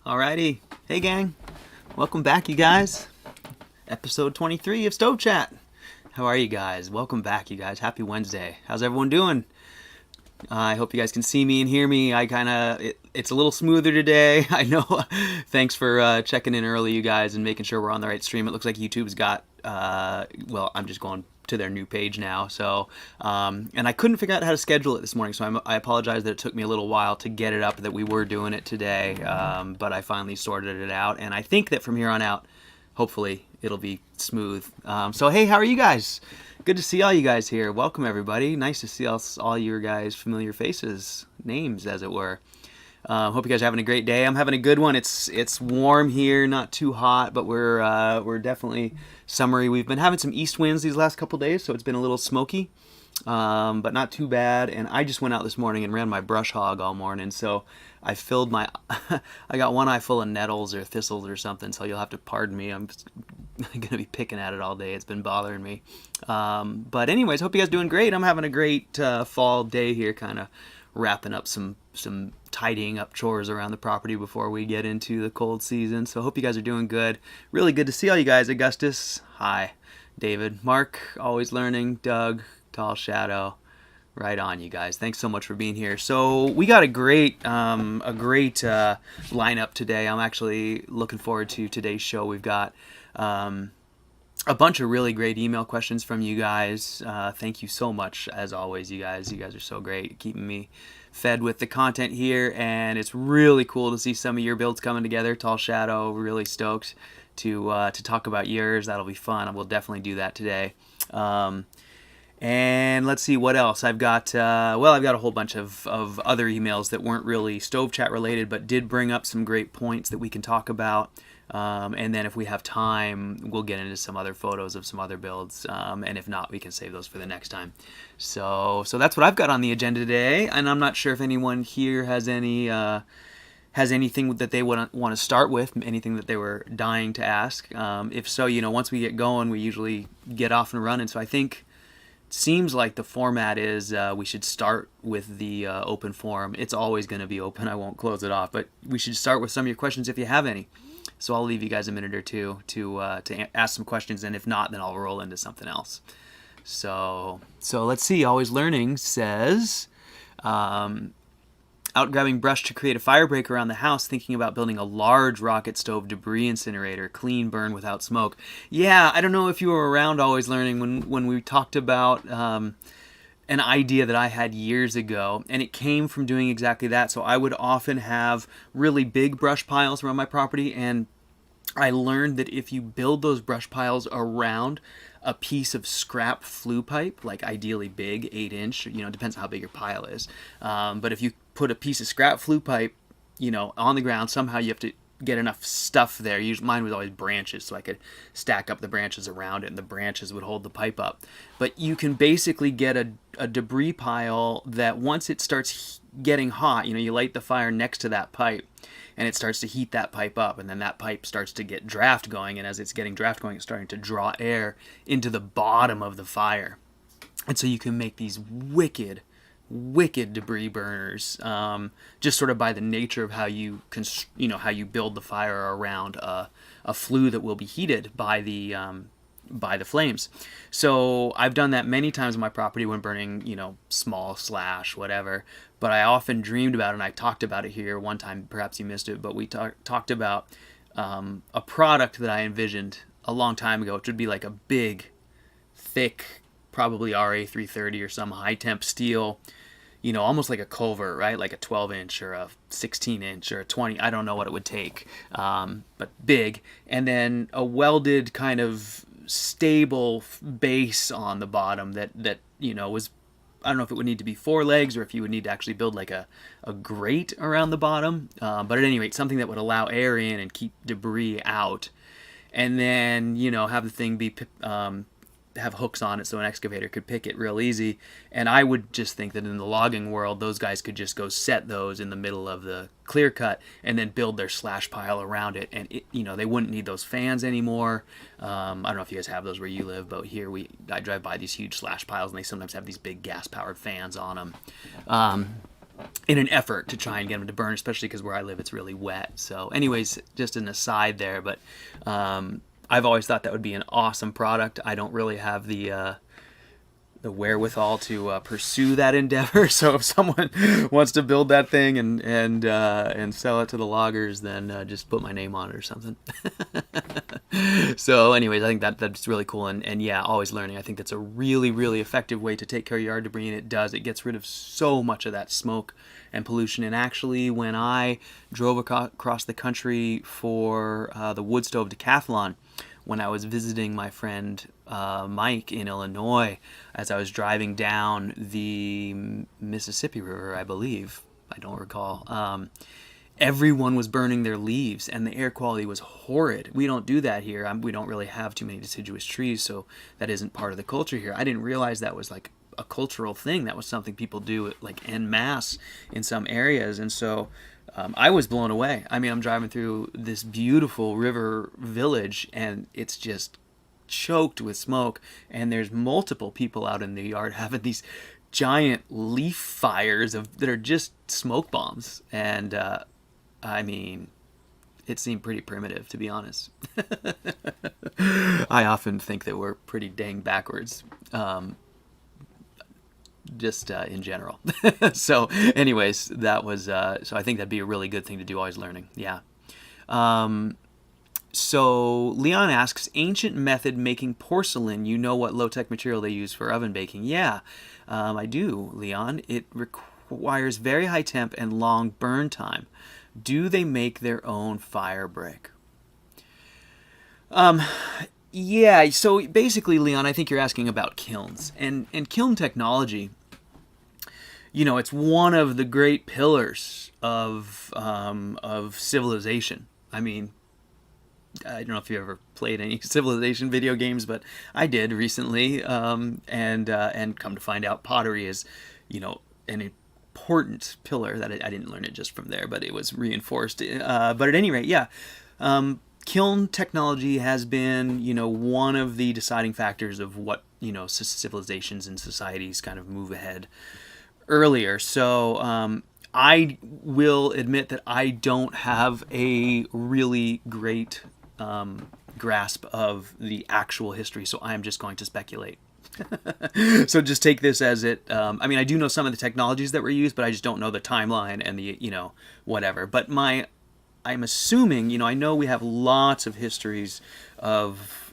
Alrighty. Hey gang. Welcome back, you guys. Episode 23 of Stove Chat. How are you guys? Welcome back, you guys. Happy Wednesday. How's everyone doing? I hope you guys can see me and hear me. It's a little smoother today. I know. Thanks for checking in early, you guys, and making sure we're on the right stream. It looks like YouTube's got, I'm just going to their new page now. So, and I couldn't figure out how to schedule it this morning, so I apologize that it took me a little while to get it up, that we were doing it today, but I finally sorted it out, and I think that from here on out, hopefully, it'll be smooth. So, hey, how are you guys? Good to see all you guys here. Welcome, everybody. Nice to see all your guys' familiar faces, names, as it were. Hope you guys are having a great day. I'm having a good one. It's warm here, not too hot, but we're definitely summery. We've been having some east winds these last couple days, so it's been a little smoky, but not too bad. And I just went out this morning and ran my brush hog all morning, so I filled my I got one eye full of nettles or thistles or something, so you'll have to pardon me. I'm just gonna be picking at it all day. It's been bothering me. But anyways, hope you guys are doing great. I'm having a great fall day here, kind of wrapping up some tidying up chores around the property before we get into the cold season. So hope you guys are doing good. Really good to see all you guys. Augustus, hi. David, Mark, always learning. Doug, Tall Shadow. Right on, you guys. Thanks so much for being here. So we got a great lineup today. I'm actually looking forward to today's show. We've got a bunch of really great email questions from you guys. Thank you so much, as always, you guys. You guys are so great, keeping me fed with the content here, and it's really cool to see some of your builds coming together. Tall Shadow, really stoked to talk about yours. That'll be fun. We'll definitely do that today. And let's see what else. I've got a whole bunch of other emails that weren't really Stove Chat related, but did bring up some great points that we can talk about. And then if we have time, we'll get into some other photos of some other builds. And if not, we can save those for the next time. So that's what I've got on the agenda today. And I'm not sure if anyone here has anything that they want to start with, anything that they were dying to ask. If so, once we get going, we usually get off and running. So I think it seems like the format is we should start with the open forum. It's always going to be open. I won't close it off, but we should start with some of your questions if you have any. So I'll leave you guys a minute or two to ask some questions, and if not, then I'll roll into something else. So let's see. Always Learning says, out grabbing brush to create a fire break around the house, thinking about building a large rocket stove debris incinerator, clean burn without smoke. Yeah, I don't know if you were around Always Learning when we talked about an idea that I had years ago, and it came from doing exactly that. So I would often have really big brush piles around my property, and I learned that if you build those brush piles around a piece of scrap flue pipe, like ideally big, 8-inch, depends on how big your pile is. But if you put a piece of scrap flue pipe, on the ground, somehow you have to get enough stuff there. Mine was always branches, so I could stack up the branches around it, and the branches would hold the pipe up. But you can basically get a debris pile that once it starts getting hot, you light the fire next to that pipe, and it starts to heat that pipe up, and then that pipe starts to get draft going, and as it's getting draft going, it's starting to draw air into the bottom of the fire. And so you can make these wicked debris burners, just sort of by the nature of how you build the fire around a flue that will be heated by the flames. So I've done that many times on my property when burning, small slash whatever. But I often dreamed about it, and I talked about it here one time. Perhaps you missed it, but we talked about a product that I envisioned a long time ago, which would be like a big, thick, probably RA330 or some high temp steel, almost like a culvert, right? Like a 12-inch or a 16-inch or a 20. I don't know what it would take, but big. And then a welded kind of stable base on the bottom that was, I don't know if it would need to be 4 legs or if you would need to actually build like a grate around the bottom. But at any rate, something that would allow air in and keep debris out. And then, have the thing be have hooks on it so an excavator could pick it real easy. And I would just think that in the logging world, those guys could just go set those in the middle of the clear cut and then build their slash pile around it. And they wouldn't need those fans anymore. I don't know if you guys have those where you live, but here I drive by these huge slash piles, and they sometimes have these big gas powered fans on them. in an effort to try and get them to burn, especially because where I live it's really wet. So, anyways, just an aside there, but I've always thought that would be an awesome product. I don't really have the wherewithal to pursue that endeavor. So if someone wants to build that thing and sell it to the loggers, then just put my name on it or something. So, anyways, I think that's really cool, and yeah, always learning. I think that's a really, really effective way to take care of yard debris, and it does. It gets rid of so much of that smoke and pollution. And actually, when I drove across the country for the Wood Stove Decathlon, when I was visiting my friend Mike in Illinois, as I was driving down the Mississippi River, I believe, I don't recall, everyone was burning their leaves, and the air quality was horrid. We don't do that here. We don't really have too many deciduous trees, so that isn't part of the culture here. I didn't realize that was like a cultural thing. That was something people do like en masse in some areas, and so I was blown away. I mean, I'm driving through this beautiful river village, and it's just choked with smoke, and there's multiple people out in the yard having these giant leaf fires that are just smoke bombs. And I mean, it seemed pretty primitive, to be honest. I often think that we're pretty dang backwards, just in general. So, anyways, that was so I think that'd be a really good thing to do. Always learning, yeah. So Leon asks, ancient method making porcelain. You know what low-tech material they use for oven baking? Yeah, I do, Leon. It requires very high temp and long burn time. Do they make their own fire brick? Yeah, so basically, Leon, I think you're asking about kilns. And kiln technology, you know, it's one of the great pillars of civilization. I mean, I don't know if you ever played any civilization video games, but I did recently, and come to find out pottery is, you know, an important pillar. That I didn't learn it just from there, but it was reinforced. But at any rate, yeah, kiln technology has been, you know, one of the deciding factors of what, you know, civilizations and societies kind of move ahead earlier. So I will admit that I don't have a really great grasp of the actual history, so I am just going to speculate. So just take this as it. I mean, I do know some of the technologies that were used, but I just don't know the timeline and the, you know, whatever. But I'm assuming, you know, I know we have lots of histories of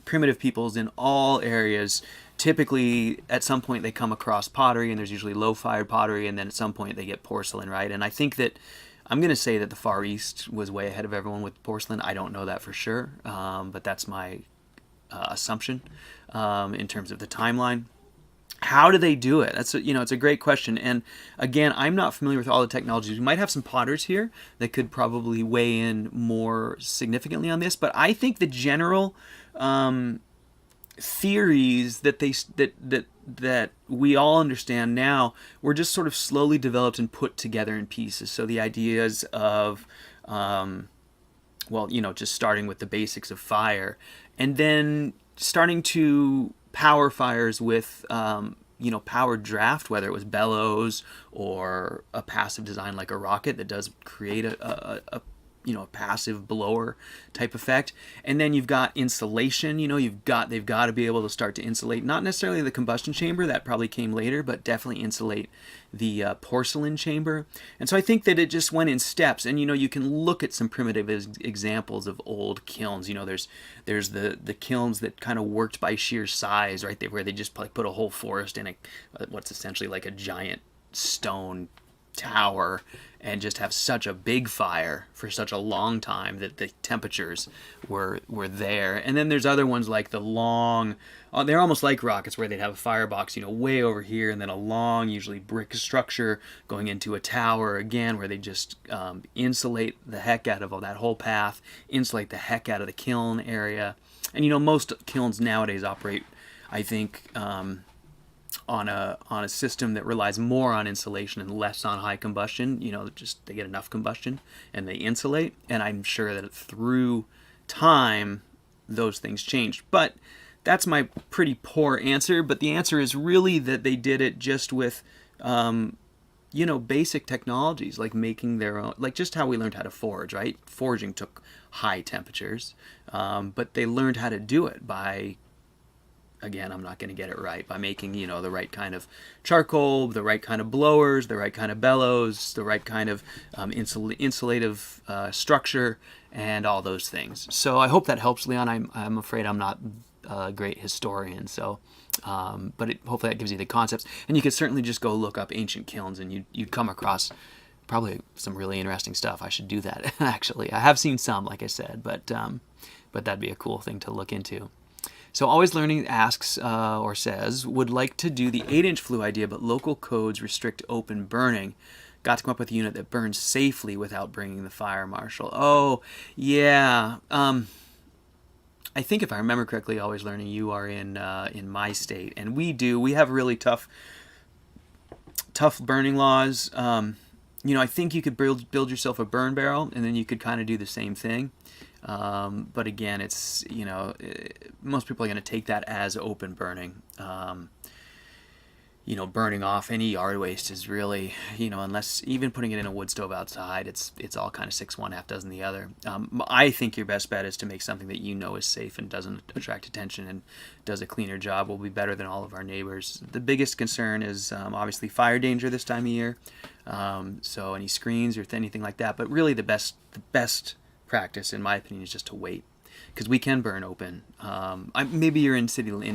primitive peoples in all areas. Typically, at some point, they come across pottery, and there's usually low-fired pottery, and then at some point, they get porcelain, right? And I think that I'm going to say that the Far East was way ahead of everyone with porcelain. I don't know that for sure, but that's my assumption in terms of the timeline. How do they do it? It's a great question. And again, I'm not familiar with all the technologies. We might have some potters here that could probably weigh in more significantly on this, but I think the general theories that we all understand now were just sort of slowly developed and put together in pieces. So the ideas of just starting with the basics of fire, and then starting to power fires with powered draft, whether it was bellows or a passive design like a rocket that does create a passive blower type effect. And then you've got insulation. They've got to be able to start to insulate, not necessarily the combustion chamber, that probably came later, but definitely insulate the porcelain chamber. And so I think that it just went in steps. And you can look at some primitive examples of old kilns. There's the kilns that kind of worked by sheer size, right? Where they just put a whole forest in what's essentially like a giant stone tower, and just have such a big fire for such a long time that the temperatures were there. And then there's other ones like the long, they're almost like rockets, where they'd have a firebox, way over here, and then a long, usually brick structure going into a tower again, where they just insulate the heck out of that whole path, insulate the heck out of the kiln area. And most kilns nowadays operate, I think, on a system that relies more on insulation and less on high combustion. Just they get enough combustion and they insulate. And I'm sure that through time, those things changed. But that's my pretty poor answer. But the answer is really that they did it just with, basic technologies like making their own, like just how we learned how to forge, right? Forging took high temperatures, but they learned how to do it by, again, I'm not going to get it right, by making, the right kind of charcoal, the right kind of blowers, the right kind of bellows, the right kind of insulative structure, and all those things. So I hope that helps, Leon. I'm afraid I'm not a great historian, so but hopefully that gives you the concepts. And you could certainly just go look up ancient kilns, and you'd come across probably some really interesting stuff. I should do that, actually. I have seen some, like I said, but that'd be a cool thing to look into. So Always Learning asks or says, would like to do the 8-inch flue idea, but local codes restrict open burning. Got to come up with a unit that burns safely without bringing the fire marshal. Oh, yeah. I think if I remember correctly, Always Learning, you are in my state, and we have really tough burning laws. I think you could build yourself a burn barrel, and then you could kind of do the same thing. But again, it's, most people are going to take that as open burning. Burning off any yard waste is really, unless even putting it in a wood stove outside, it's all kind of six one, half dozen the other. I think your best bet is to make something that is safe and doesn't attract attention and does a cleaner job. Will be better than all of our neighbors. The biggest concern is obviously fire danger this time of year. So any screens or anything like that. But really the best practice, in my opinion, is just to wait, because we can burn open. Maybe you're in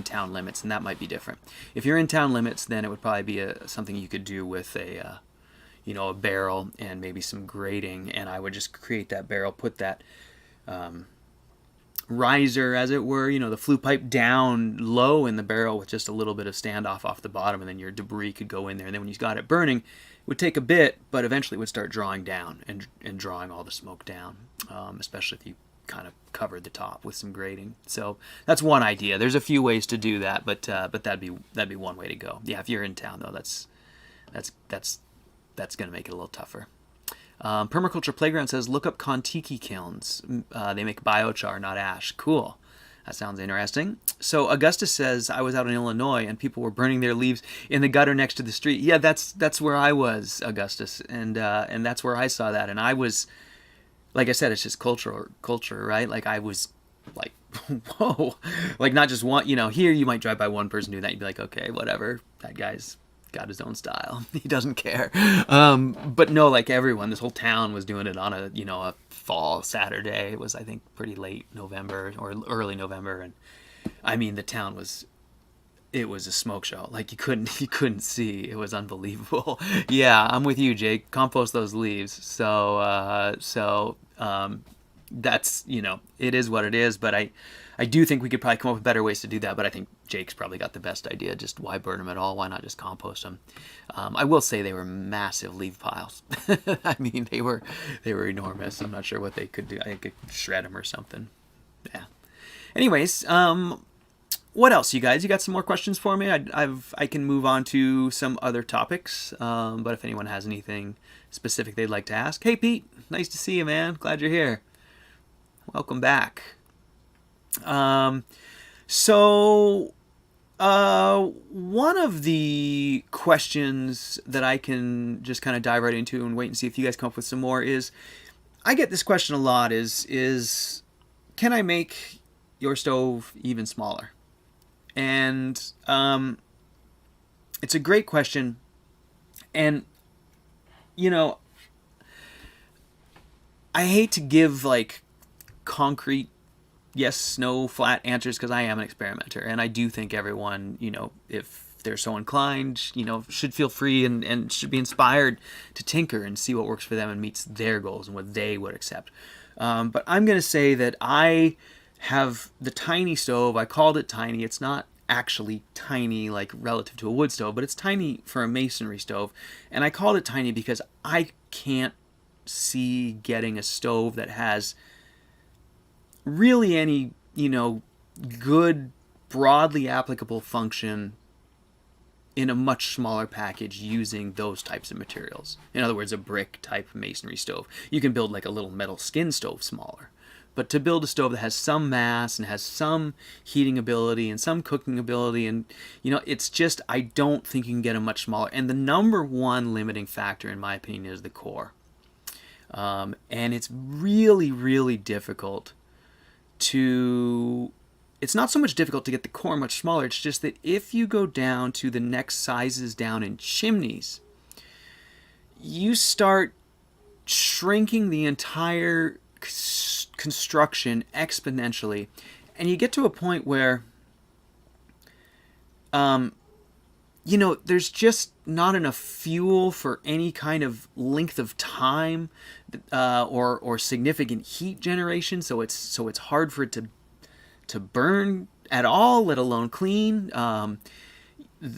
town limits, and that might be different. If you're in town limits, then it would probably be something you could do with a barrel and maybe some grating, and I would just create that barrel, put that riser, as it were, the flue pipe down low in the barrel with just a little bit of standoff off the bottom, and then your debris could go in there. And then when you got it burning, it would take a bit, but eventually it would start drawing down and drawing all the smoke down, especially if you kind of covered the top with some grating. So that's one idea. There's a few ways to do that, but that'd be one way to go. Yeah, if you're in town though, that's going to make it a little tougher. Permaculture Playground says, look up Kontiki kilns. They make biochar, not ash. Cool. That sounds interesting. So Augustus says, I was out in Illinois and people were burning their leaves in the gutter next to the street. Yeah, that's where I was, Augustus, and that's where I saw that. And I was, like I said, it's just culture, right? Like I was like, whoa, like not just one. Here you might drive by one person doing that, you'd be like, okay, whatever. That guy's got his own style. He doesn't care. But no, like everyone, this whole town was doing it on a fall Saturday. It was, I think, pretty late November or early November, and I mean the town was. It was a smoke show. Like you couldn't see. It was unbelievable. Yeah, I'm with you, Jake. Compost those leaves. So that's, it is what it is. But I do think we could probably come up with better ways to do that. But I think Jake's probably got the best idea. Just why burn them at all? Why not just compost them? I will say they were massive leaf piles. I mean, they were enormous. I'm not sure what they could do. I could shred them or something. Yeah. Anyways, what else, you guys? You got some more questions for me? I can move on to some other topics. But if anyone has anything specific they'd like to ask, hey Pete, nice to see you, man. Glad you're here. Welcome back. So one of the questions that I can just kind of dive right into and wait and see if you guys come up with some more is, I get this question a lot, is can I make your stove even smaller? And it's a great question. And, I hate to give like concrete yes, no, flat answers, because I am an experimenter, and I do think everyone, if they're so inclined, should feel free and should be inspired to tinker and see what works for them and meets their goals and what they would accept. But I'm going to say that I have the tiny stove. I called it tiny. It's not actually tiny like relative to a wood stove, but it's tiny for a masonry stove. And I called it tiny because I can't see getting a stove that has really any, good, broadly applicable function in a much smaller package using those types of materials. In other words, a brick type masonry stove. You can build like a little metal skin stove smaller, But to build a stove that has some mass and has some heating ability and some cooking ability, and it's just, I don't think you can get them much smaller. And the number one limiting factor, in my opinion, is the core. And it's really, really difficult to. It's not so much difficult to get the core much smaller. It's just that if you go down to the next sizes down in chimneys, you start shrinking the entire construction exponentially, and you get to a point where there's just not enough fuel for any kind of length of time or significant heat generation, so it's hard for it to burn at all, let alone clean.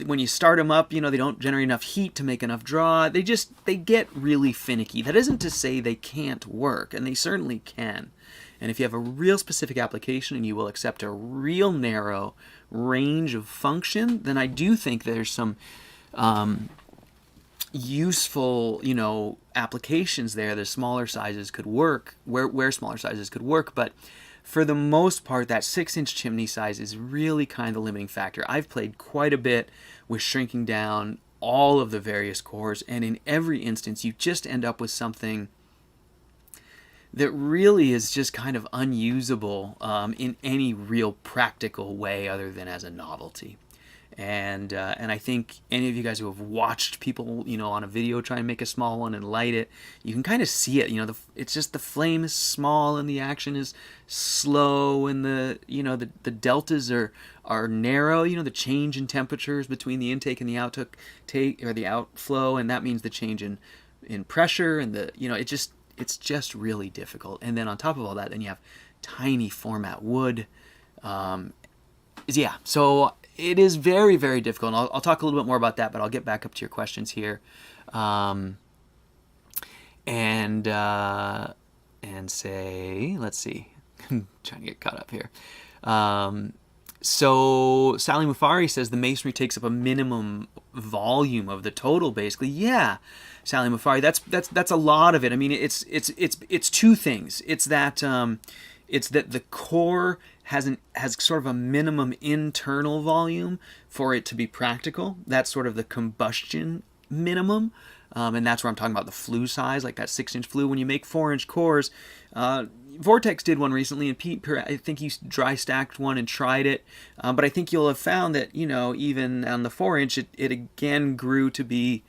When you start them up, they don't generate enough heat to make enough draw. They get really finicky. That isn't to say they can't work, and they certainly can. And if you have a real specific application and you will accept a real narrow range of function, then I do think there's some useful, applications there. The smaller sizes could work, where smaller sizes could work, but for the most part, that 6-inch chimney size is really kind of the limiting factor. I've played quite a bit with shrinking down all of the various cores, and in every instance, you just end up with something that really is just kind of unusable in any real practical way other than as a novelty. And I think any of you guys who have watched people, on a video try and make a small one and light it, you can kind of see it. It's just the flame is small and the action is slow, and the deltas are narrow. The change in temperatures between the intake and the the outflow, and that means the change in pressure, and it's just really difficult. And then on top of all that, then you have tiny format wood. So it is very, very difficult. And I'll talk a little bit more about that, but I'll get back up to your questions here. And say, let's see, I'm trying to get caught up here. So Sally Mufari says the masonry takes up a minimum volume of the total, basically. Yeah, Sally Mufari, that's a lot of it. I mean, it's two things. It's that the core has sort of a minimum internal volume for it to be practical. That's sort of the combustion minimum. And that's where I'm talking about the flue size, like that 6-inch flue. When you make 4-inch cores, Vortex did one recently, and Pete, I think he dry stacked one and tried it. But I think you'll have found that, even on the 4-inch, it again grew to be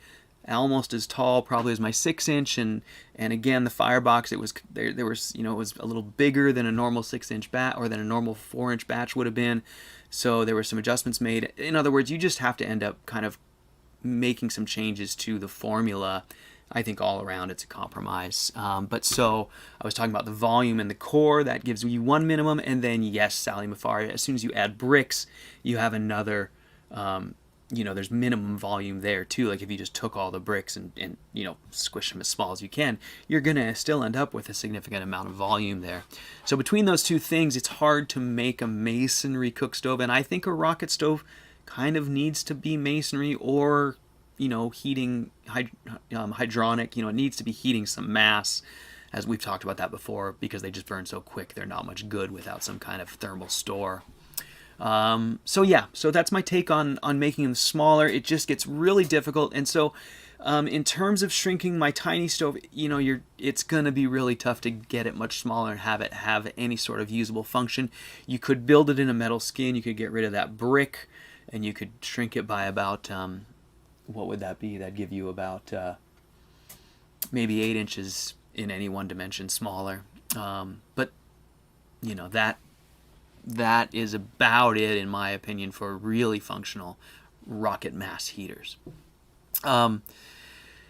almost as tall probably as my 6-inch, and again the firebox, it was it was a little bigger than a normal 6-inch bat, or than a normal 4-inch batch would have been. So there were some adjustments made. In other words, you just have to end up kind of making some changes to the formula. I think all around it's a compromise. But so I was talking about the volume and the core, that gives you one minimum, and then yes, Sally Mufari, as soon as you add bricks, you have another. There's minimum volume there too. Like if you just took all the bricks and squish them as small as you can, you're gonna still end up with a significant amount of volume there. So between those two things, it's hard to make a masonry cook stove, and I think a rocket stove kind of needs to be masonry or heating hydronic. It needs to be heating some mass, as we've talked about that before, because they just burn so quick. They're not much good without some kind of thermal store. So that's my take on making them smaller. It just gets really difficult. And so in terms of shrinking my tiny stove, it's going to be really tough to get it much smaller and have it have any sort of usable function. You could build it in a metal skin. You could get rid of that brick, and you could shrink it by about, what would that be? That'd give you about maybe 8 inches in any one dimension smaller. But that is about it, in my opinion, for really functional rocket mass heaters.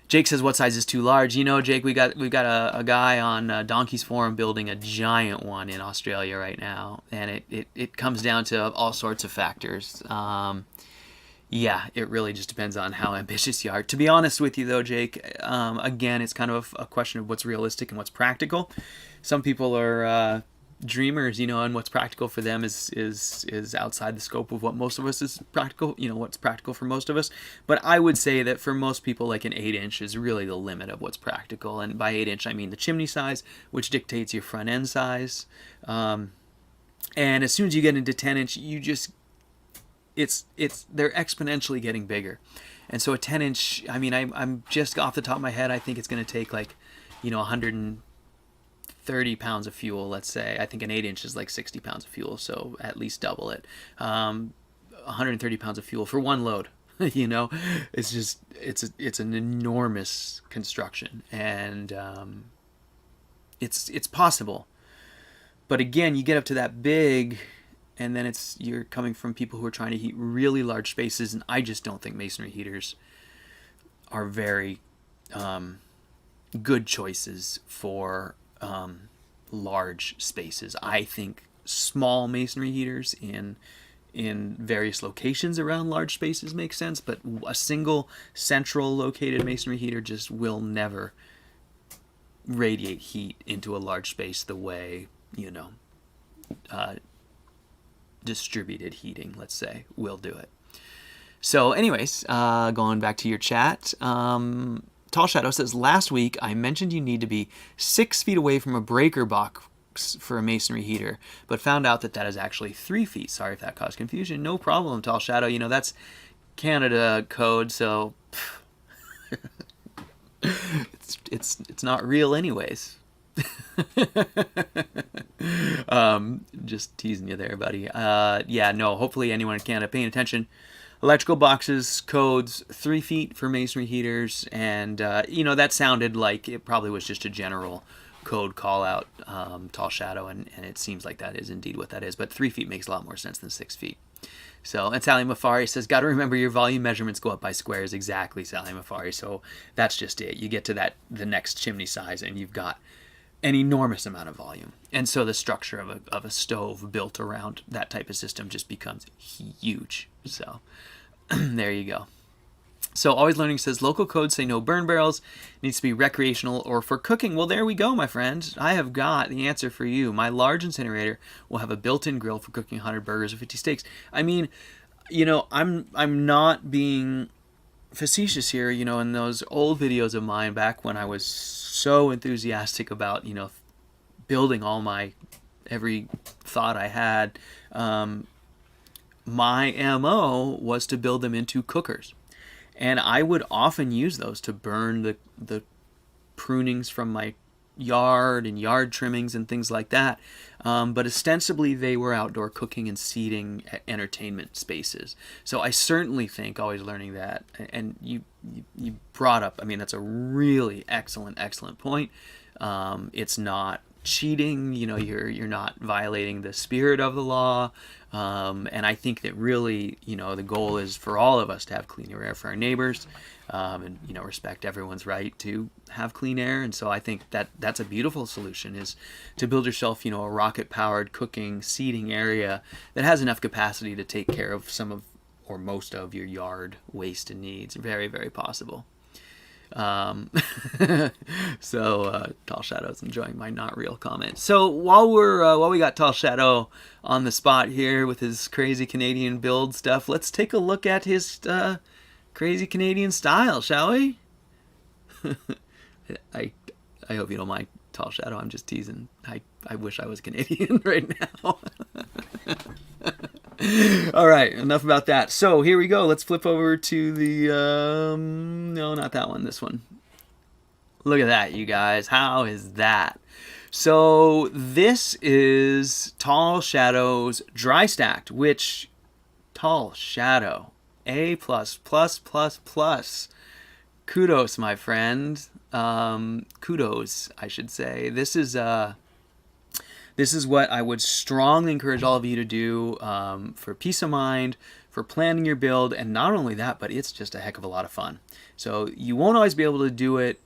Jake says, what size is too large? Jake, we've got a guy on Donkey's Forum building a giant one in Australia right now, and it comes down to all sorts of factors. It really just depends on how ambitious you are. To be honest with you, though, Jake, again, it's kind of a question of what's realistic and what's practical. Some people are dreamers, and what's practical for them is outside the scope of what most of us is practical. What's practical for most of us. But I would say that for most people, like an 8-inch is really the limit of what's practical. And by 8-inch, I mean the chimney size, which dictates your front end size. And as soon as you get into 10-inch, they're exponentially getting bigger. And so a 10-inch, I mean, I'm just off the top of my head, I think it's going to take 130 pounds of fuel, let's say. I think an 8-inch is like 60 pounds of fuel, so at least double it. 130 pounds of fuel for one load. It's an enormous construction, and it's possible. But again, you get up to that big, and then you're coming from people who are trying to heat really large spaces, and I just don't think masonry heaters are very good choices for large spaces. I think small masonry heaters in various locations around large spaces make sense, but a single central located masonry heater just will never radiate heat into a large space the way distributed heating, let's say, will do it. So anyways, going back to your chat, Tall Shadow says, last week I mentioned you need to be 6 feet away from a breaker box for a masonry heater, but found out that is actually 3 feet. Sorry if that caused confusion. No problem, Tall Shadow. That's Canada code, so it's not real anyways. Just teasing you there, buddy. Hopefully anyone in Canada paying attention. Electrical boxes, codes, 3 feet for masonry heaters, and that sounded like it probably was just a general code call out, Tall Shadow, and it seems like that is indeed what that is, but 3 feet makes a lot more sense than 6 feet. So, and Sally Mafari says, got to remember your volume measurements go up by squares. Exactly, Sally Mafari. So that's just it. You get to the next chimney size, and you've got an enormous amount of volume. And so the structure of a stove built around that type of system just becomes huge. So there you go. So Always Learning says, local codes say no burn barrels, needs to be recreational or for cooking. Well, there we go, my friend. I have got the answer for you. My large incinerator will have a built-in grill for cooking 100 burgers or 50 steaks. I mean, I'm not being facetious here. In those old videos of mine back when I was so enthusiastic about, building every thought I had, my MO was to build them into cookers. And I would often use those to burn the prunings from my yard and yard trimmings and things like that. But ostensibly they were outdoor cooking and seating entertainment spaces. So I certainly think, Always Learning, that, and you brought up, I mean, that's a really excellent point. It's not cheating, you're not violating the spirit of the law. And I think that really, the goal is for all of us to have cleaner air for our neighbors, and, respect everyone's right to have clean air. And so I think that's a beautiful solution, is to build yourself, a rocket-powered cooking, seating area that has enough capacity to take care of some of or most of your yard waste and needs. Very, very possible. So Tall Shadow's enjoying my not real comment. So while we got Tall Shadow on the spot here with his crazy Canadian build stuff, let's take a look at his crazy Canadian style, shall we? I hope you don't mind, Tall Shadow. I'm just teasing. I wish I was Canadian right now. All right, enough about that. So here we go. Let's flip over to the no, not that one, this one. Look at that, you guys. How is that? So this is Tall Shadow's dry stacked, which Tall Shadow, A++++. Kudos, my friend. Kudos, I should say. This is what I would strongly encourage all of you to do, for peace of mind, for planning your build, and not only that, but it's just a heck of a lot of fun. So you won't always be able to do it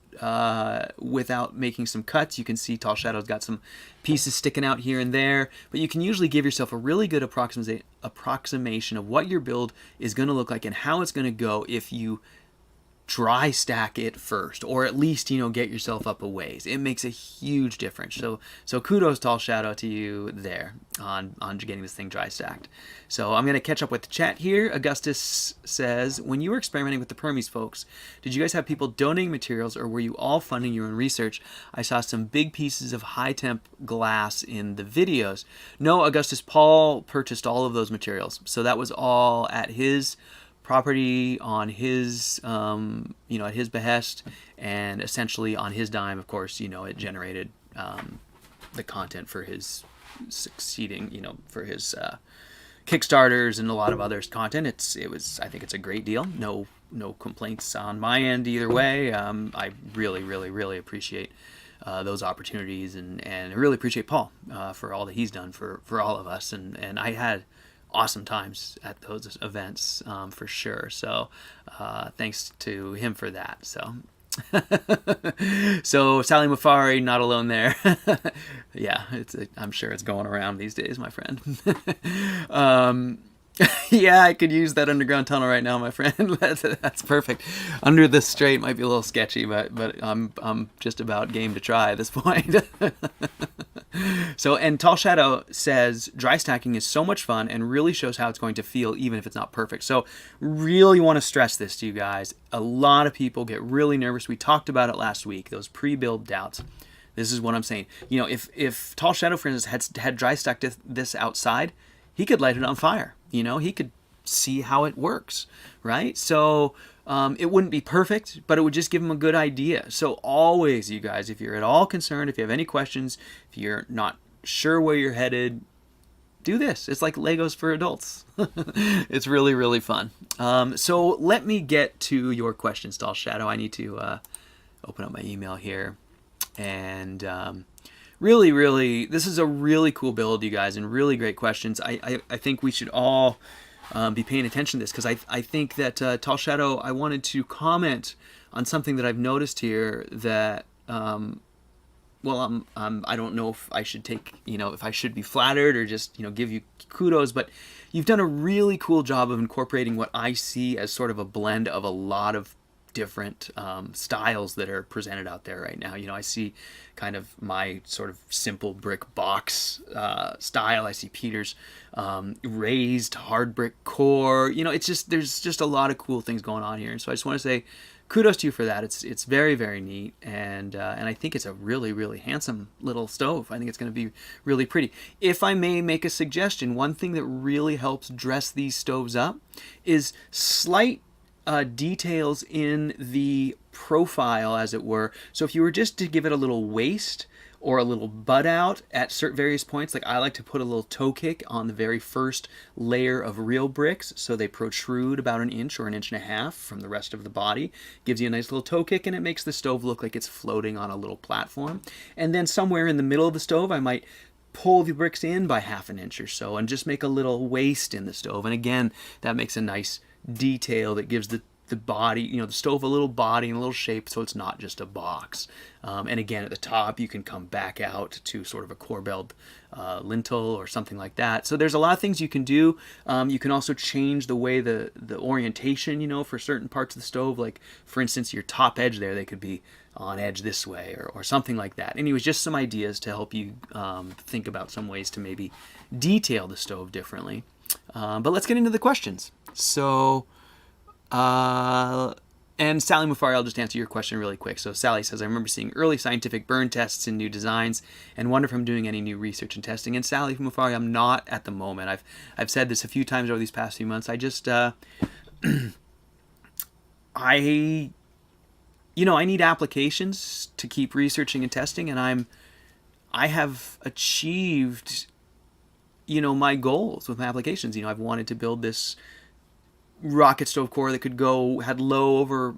without making some cuts. You can see Tall Shadow's got some pieces sticking out here and there, but you can usually give yourself a really good approximation of what your build is going to look like and how it's going to go if you dry stack it first, or at least, you know, get yourself up a ways. It makes a huge difference. So kudos, tall shout out to you there on getting this thing dry stacked. So I'm going to catch up with the chat here. Augustus says, when you were experimenting with the Permies, folks, did you guys have people donating materials, or were you all funding your own research? I saw some big pieces of high temp glass in the videos. No, Augustus, Paul purchased all of those materials. So that was all at his property, on his, you know, at his behest, and essentially on his dime. Of course, you know, it generated the content for his succeeding, you know, for his Kickstarters and a lot of others content. I think it's a great deal. No complaints on my end either way. I really appreciate those opportunities, and I really appreciate Paul for all that he's done for all of us, and I had awesome times at those events, for sure. So thanks to him for that. So so Sally Mufari, not alone there. Yeah, I'm sure it's going around these days, my friend. Yeah, I could use that underground tunnel right now, my friend. That's perfect. Under the Strait might be a little sketchy, but I'm just about game to try at this point. So, and Tall Shadow says, dry stacking is so much fun and really shows how it's going to feel even if it's not perfect. So really want to stress this to you guys. A lot of people get really nervous. We talked about it last week, those pre-build doubts. This is what I'm saying. You know, if Tall Shadow, for instance, had dry stacked this outside, he could light it on fire. You know, he could see how it works, right? So it wouldn't be perfect, but it would just give him a good idea. So always, you guys, if you're at all concerned, if you have any questions, if you're not sure where you're headed, do this. It's like Legos for adults. It's really fun. So let me get to your questions, Tall Shadow. I need to open up my email here. And really, this is a really cool build, you guys, and really great questions. I think we should all be paying attention to this, because I think that Tall Shadow, I wanted to comment on something that I've noticed here that, well, I don't know if I should take, you know, if I should be flattered or just, you know, give you kudos, but you've done a really cool job of incorporating what I see as sort of a blend of a lot of different styles that are presented out there right now. You know, I see kind of my sort of simple brick box style. I see Peter's raised hard brick core. You know, it's just, there's just a lot of cool things going on here. And so I just want to say kudos to you for that. It's very neat, and I think it's a really handsome little stove. I think it's going to be really pretty. If I may make a suggestion, one thing that really helps dress these stoves up is slight details in the profile, as it were. So if you were just to give it a little waist or a little butt out at certain various points, like I like to put a little toe kick on the very first layer of real bricks, so they protrude about 1 inch or 1.5 inches from the rest of the body. Gives you a nice little toe kick, and it makes the stove look like it's floating on a little platform. And then somewhere in the middle of the stove, I might pull the bricks in by 1/2 inch or so and just make a little waist in the stove. And again, that makes a nice detail that gives the body, you know, the stove a little body and a little shape, so it's not just a box. And again, at the top, you can come back out to sort of a corbelled lintel or something like that. So there's a lot of things you can do. You can also change the way the orientation, you know, for certain parts of the stove. Like, for instance, your top edge there, they could be on edge this way or something like that. Anyways, just some ideas to help you think about some ways to maybe detail the stove differently. But let's get into the questions. So and Sally Mufari, I'll just answer your question really quick. So Sally says, I remember seeing early scientific burn tests in new designs and wonder if I'm doing any new research and testing. And Sally Mufari, I'm not at the moment. I've said this a few times over these past few months. I just, I need applications to keep researching and testing, and I have achieved, you know, my goals with my applications. You know, I've wanted to build this rocket stove core that had low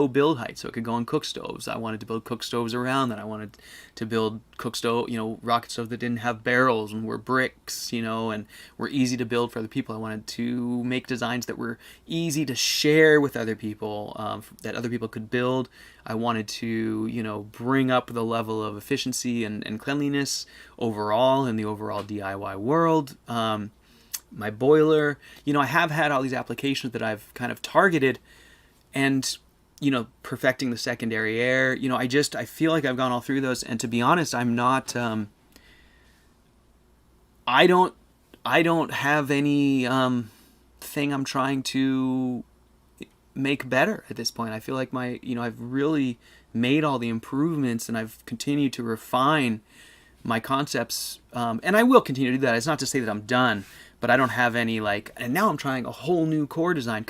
build height, so it could go on cook stoves. I wanted to build cook stoves around that. I wanted to build cook stove, you know, rocket stoves that didn't have barrels and were bricks, you know, and were easy to build for other people. I wanted to make designs that were easy to share with other people, that other people could build. I wanted to, you know, bring up the level of efficiency and cleanliness overall in the overall DIY world. My boiler, you know, I have had all these applications that I've kind of targeted, and perfecting the secondary air. I feel like I've gone all through those, and to be honest, I'm not. I don't. I don't have any thing I'm trying to make better at this point. I feel like I've really made all the improvements, and I've continued to refine my concepts, and I will continue to do that. It's not to say that I'm done, but I don't have any and now I'm trying a whole new core design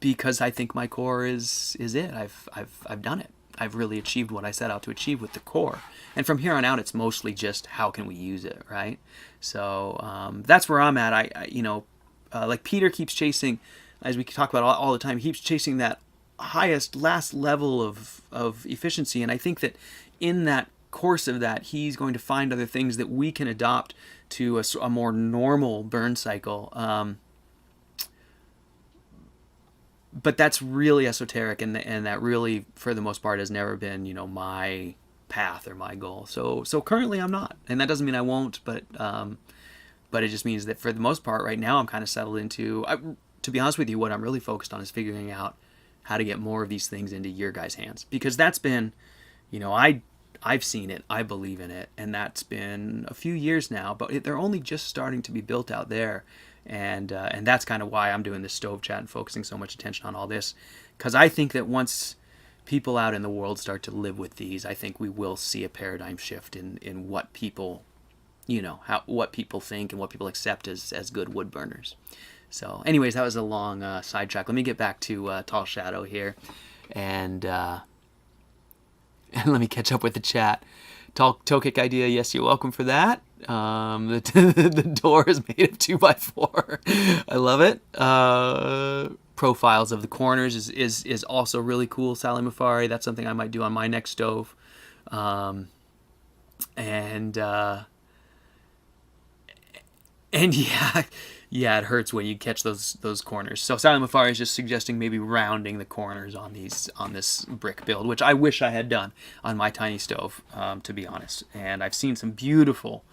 because I think my core is it. I've done it. I've really achieved what I set out to achieve with the core, and from here on out, it's mostly just how can we use it, right? So that's where I'm at. Like Peter keeps chasing, as we talk about all the time, he keeps chasing that highest last level of efficiency, and I think that in that course of that, he's going to find other things that we can adopt to a more normal burn cycle. But that's really esoteric, and that really, for the most part, has never been, my path or my goal. So currently I'm not, and that doesn't mean I won't, but it just means that for the most part, right now, I'm kind of settled into. To be honest with you, what I'm really focused on is figuring out how to get more of these things into your guys' hands, because that's been, I've seen it, I believe in it, and that's been a few years now, but they're only just starting to be built out there. And that's kind of why I'm doing this stove chat and focusing so much attention on all this, because I think that once people out in the world start to live with these, I think we will see a paradigm shift in what people, what people think and what people accept as good wood burners. So, anyways, that was a long sidetrack. Let me get back to Tall Shadow here, and let me catch up with the chat. Toe kick idea, yes, you're welcome for that. The door is made of 2x4. I love it. Profiles of the corners is also really cool. Sally Mafari, that's something I might do on my next stove. And yeah, it hurts when you catch those corners. So Sally Mafari is just suggesting maybe rounding the corners on this brick build, which I wish I had done on my tiny stove, to be honest. And I've seen some beautiful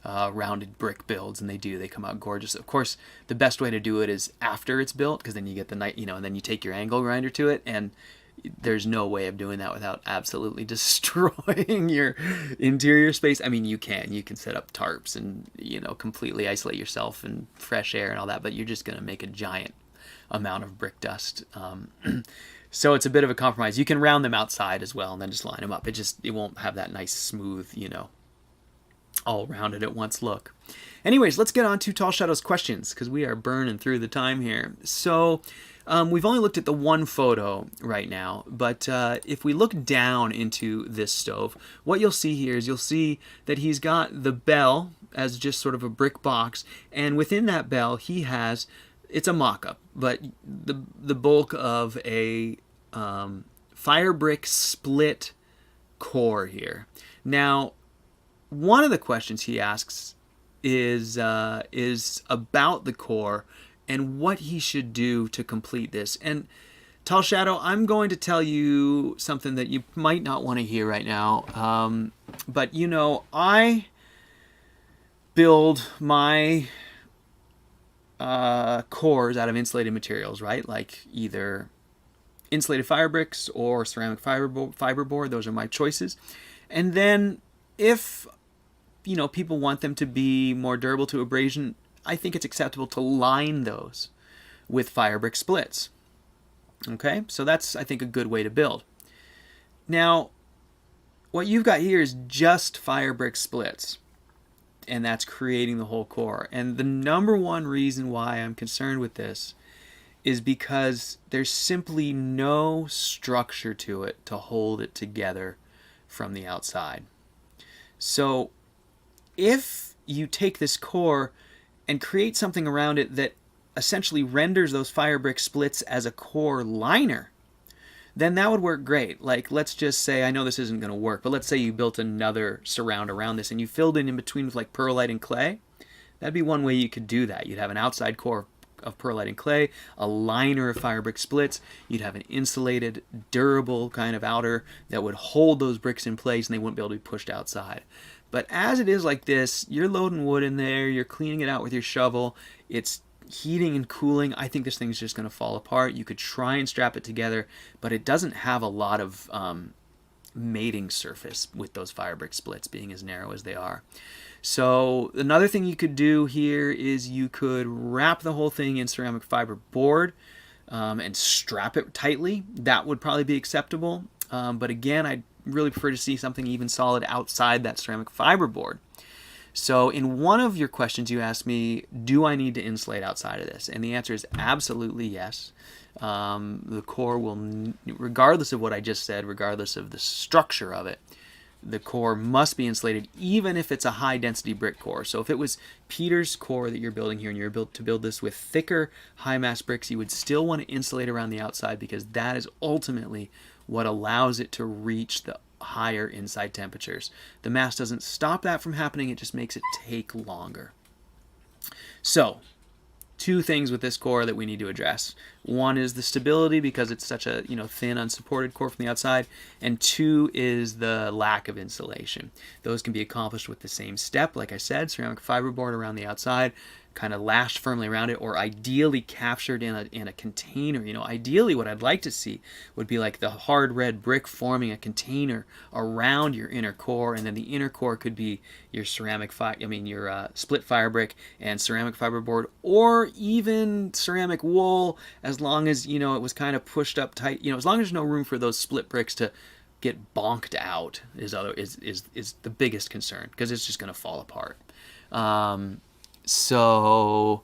rounded brick builds, and they come out gorgeous. Of course, the best way to do it is after it's built, because then you get the and then you take your angle grinder to it, and there's no way of doing that without absolutely destroying your interior space. I mean, you can set up tarps and completely isolate yourself and fresh air and all that, but you're just going to make a giant amount of brick dust. So it's a bit of a compromise. You can round them outside as well and then just line them up. It won't have that nice smooth, all rounded at once look. Anyways, let's get on to Tall Shadow's questions, because we are burning through the time here. So we've only looked at the one photo right now, but if we look down into this stove, what you'll see here is you'll see that he's got the bell as just sort of a brick box, and within that bell he has, it's a mock-up, but the bulk of a fire brick split core here. Now, one of the questions he asks is about the core and what he should do to complete this. And Tall Shadow, I'm going to tell you something that you might not want to hear right now. But I build my cores out of insulated materials, right? Like either insulated fire bricks or ceramic fiberboard. Those are my choices. And then if people want them to be more durable to abrasion, I think it's acceptable to line those with fire brick splits. Okay, so that's, I think, a good way to build. Now, what you've got here is just fire brick splits, and that's creating the whole core. And the number one reason why I'm concerned with this is because there's simply no structure to it to hold it together from the outside. So if you take this core and create something around it that essentially renders those fire brick splits as a core liner, then that would work great. Like, let's just say, I know this isn't going to work, but let's say you built another surround around this and you filled it in between with like perlite and clay. That'd be one way you could do that. You'd have an outside core of perlite and clay, a liner of fire brick splits. You'd have an insulated, durable kind of outer that would hold those bricks in place and they wouldn't be able to be pushed outside. But as it is like this, you're loading wood in there, you're cleaning it out with your shovel, it's heating and cooling, I think this thing's just going to fall apart. You could try and strap it together, but it doesn't have a lot of mating surface with those fire brick splits being as narrow as they are. So another thing you could do here is you could wrap the whole thing in ceramic fiber board and strap it tightly. That would probably be acceptable. But again, I'd really prefer to see something even solid outside that ceramic fiber board. So in one of your questions you asked me, do I need to insulate outside of this? And the answer is absolutely yes. The core will, regardless of what I just said, regardless of the structure of it, the core must be insulated even if it's a high density brick core. So if it was Peter's core that you're building here and you're built to build this with thicker high mass bricks, you would still want to insulate around the outside because that is ultimately what allows it to reach the higher inside temperatures. The mass doesn't stop that from happening, it just makes it take longer. So, two things with this core that we need to address. One is the stability because it's such a thin, unsupported core from the outside, and two is the lack of insulation. Those can be accomplished with the same step, like I said, ceramic fiberboard around the outside, kind of lashed firmly around it, or ideally captured in a container. Ideally what I'd like to see would be like the hard red brick forming a container around your inner core, and then the inner core could be your your split fire brick and ceramic fiberboard, or even ceramic wool, as long as it was kind of pushed up tight. As long as there's no room for those split bricks to get bonked out is the biggest concern, because it's just going to fall apart. So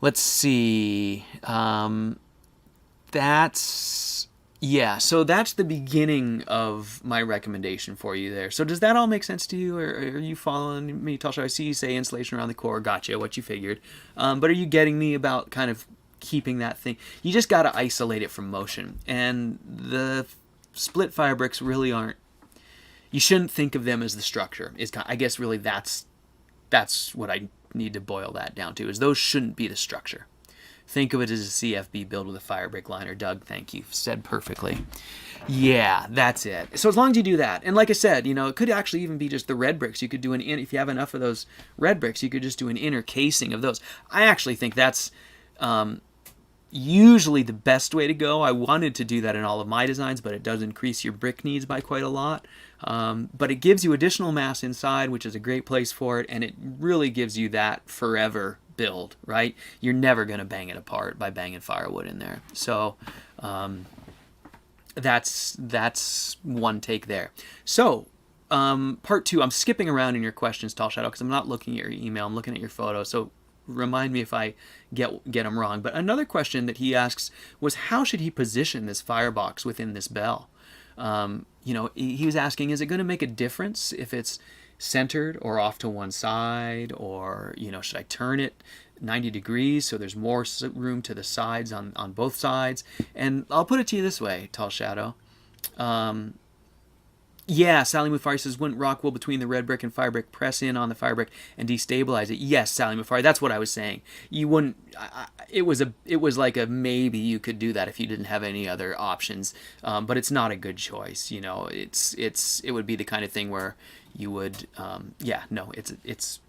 let's see. That's the beginning of my recommendation for you there. So does that all make sense to you, or are you following me, Tasha? I see you say insulation around the core. Gotcha, what you figured. But are you getting me about kind of keeping that thing? You just got to isolate it from motion. And the split fire bricks really aren't. You shouldn't think of them as the structure. I guess really that's what I need to boil that down to, is those shouldn't be the structure. Think of it as a CFB build with a fire brick liner. Doug, thank you. Said perfectly. Yeah, that's it. So as long as you do that, and like I said, it could actually even be just the red bricks. You could do if you have enough of those red bricks, you could just do an inner casing of those. I actually think that's usually the best way to go. I wanted to do that in all of my designs, but it does increase your brick needs by quite a lot. But it gives you additional mass inside, which is a great place for it, and it really gives you that forever build, right? You're never going to bang it apart by banging firewood in there. So that's one take there. So part two, I'm skipping around in your questions, Tall Shadow, because I'm not looking at your email. I'm looking at your photo. So remind me if I get them wrong. But another question that he asks was, how should he position this firebox within this bell? He was asking, is it going to make a difference if it's centered or off to one side, or should I turn it 90 degrees so there's more room to the sides on both sides? And I'll put it to you this way, Tall Shadow. Yeah, Sally Mufari says, wouldn't rock wool between the red brick and fire brick press in on the fire brick and destabilize it? Yes, Sally Mufari, that's what I was saying. You wouldn't. It was like a maybe you could do that if you didn't have any other options, but it's not a good choice. It would be the kind of thing where you would.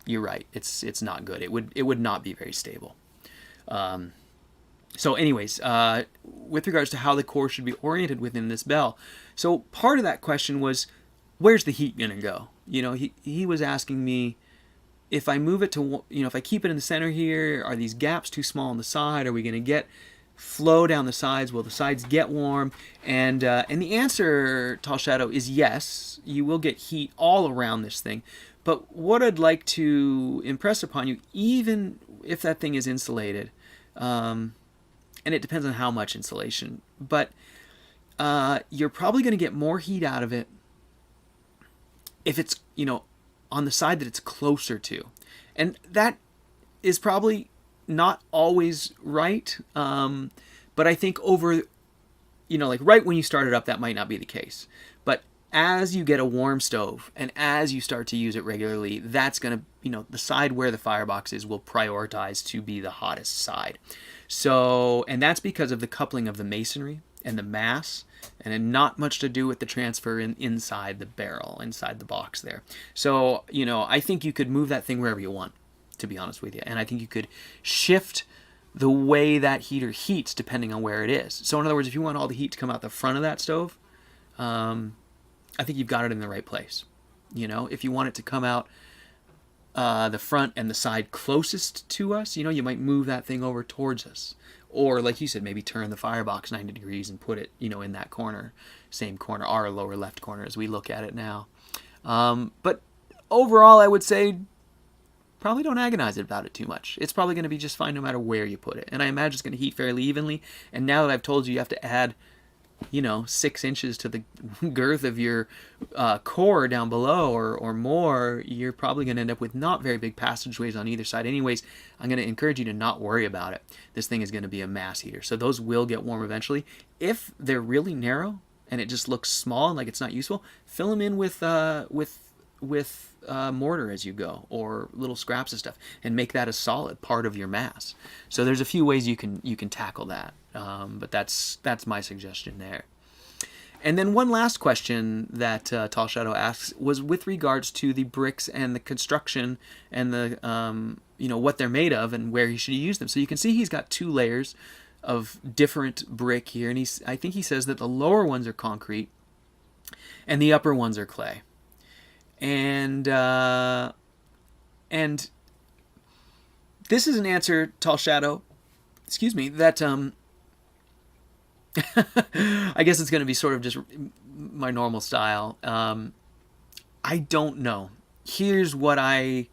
You're right. It's not good. It would not be very stable. So anyways, with regards to how the core should be oriented within this bell, so part of that question was, where's the heat going to go? He was asking me, if I move it to, if I keep it in the center here, are these gaps too small on the side? Are we going to get flow down the sides? Will the sides get warm? And the answer, Tall Shadow, is yes. You will get heat all around this thing. But what I'd like to impress upon you, even if that thing is insulated, and it depends on how much insulation, but you're probably going to get more heat out of it if it's, on the side that it's closer to. And that is probably not always right, but I think over, like right when you start it up, that might not be the case. But as you get a warm stove and as you start to use it regularly, that's going to, the side where the firebox is will prioritize to be the hottest side. So, and that's because of the coupling of the masonry and the mass, and not much to do with the transfer inside the barrel, inside the box there. So, I think you could move that thing wherever you want. to be honest with you. And I think you could shift the way that heater heats depending on where it is. So in other words, if you want all the heat to come out the front of that stove, I think you've got it in the right place. You know, if you want it to come out the front and the side closest to us, you know, you might move that thing over towards us. Or like you said, maybe turn the firebox 90 degrees and put it, you know, in that corner, same corner, our lower left corner as we look at it now. But overall, I would say probably don't agonize about it too much. It's probably going to be just fine no matter where you put it. And I imagine it's going to heat fairly evenly. And now that I've told you you have to add, you know, 6 inches to the girth of your core down below or more, you're probably going to end up with not very big passageways on either side. Anyways, I'm going to encourage you to not worry about it. This thing is going to be a mass heater. So those will get warm eventually. If they're really narrow and it just looks small and like it's not useful, fill them in with mortar as you go, or little scraps of stuff, and make that a solid part of your mass. So there's a few ways you can tackle that, but that's my suggestion there. And then one last question that Tall Shadow asks was with regards to the bricks and the construction and the you know, what they're made of and where he should use them. So you can see he's got 2 layers of different brick here, and I think he says that the lower ones are concrete and the upper ones are clay. And this is an answer, Tall Shadow, excuse me, that I guess it's going to be sort of just my normal style. I don't know. Here's what I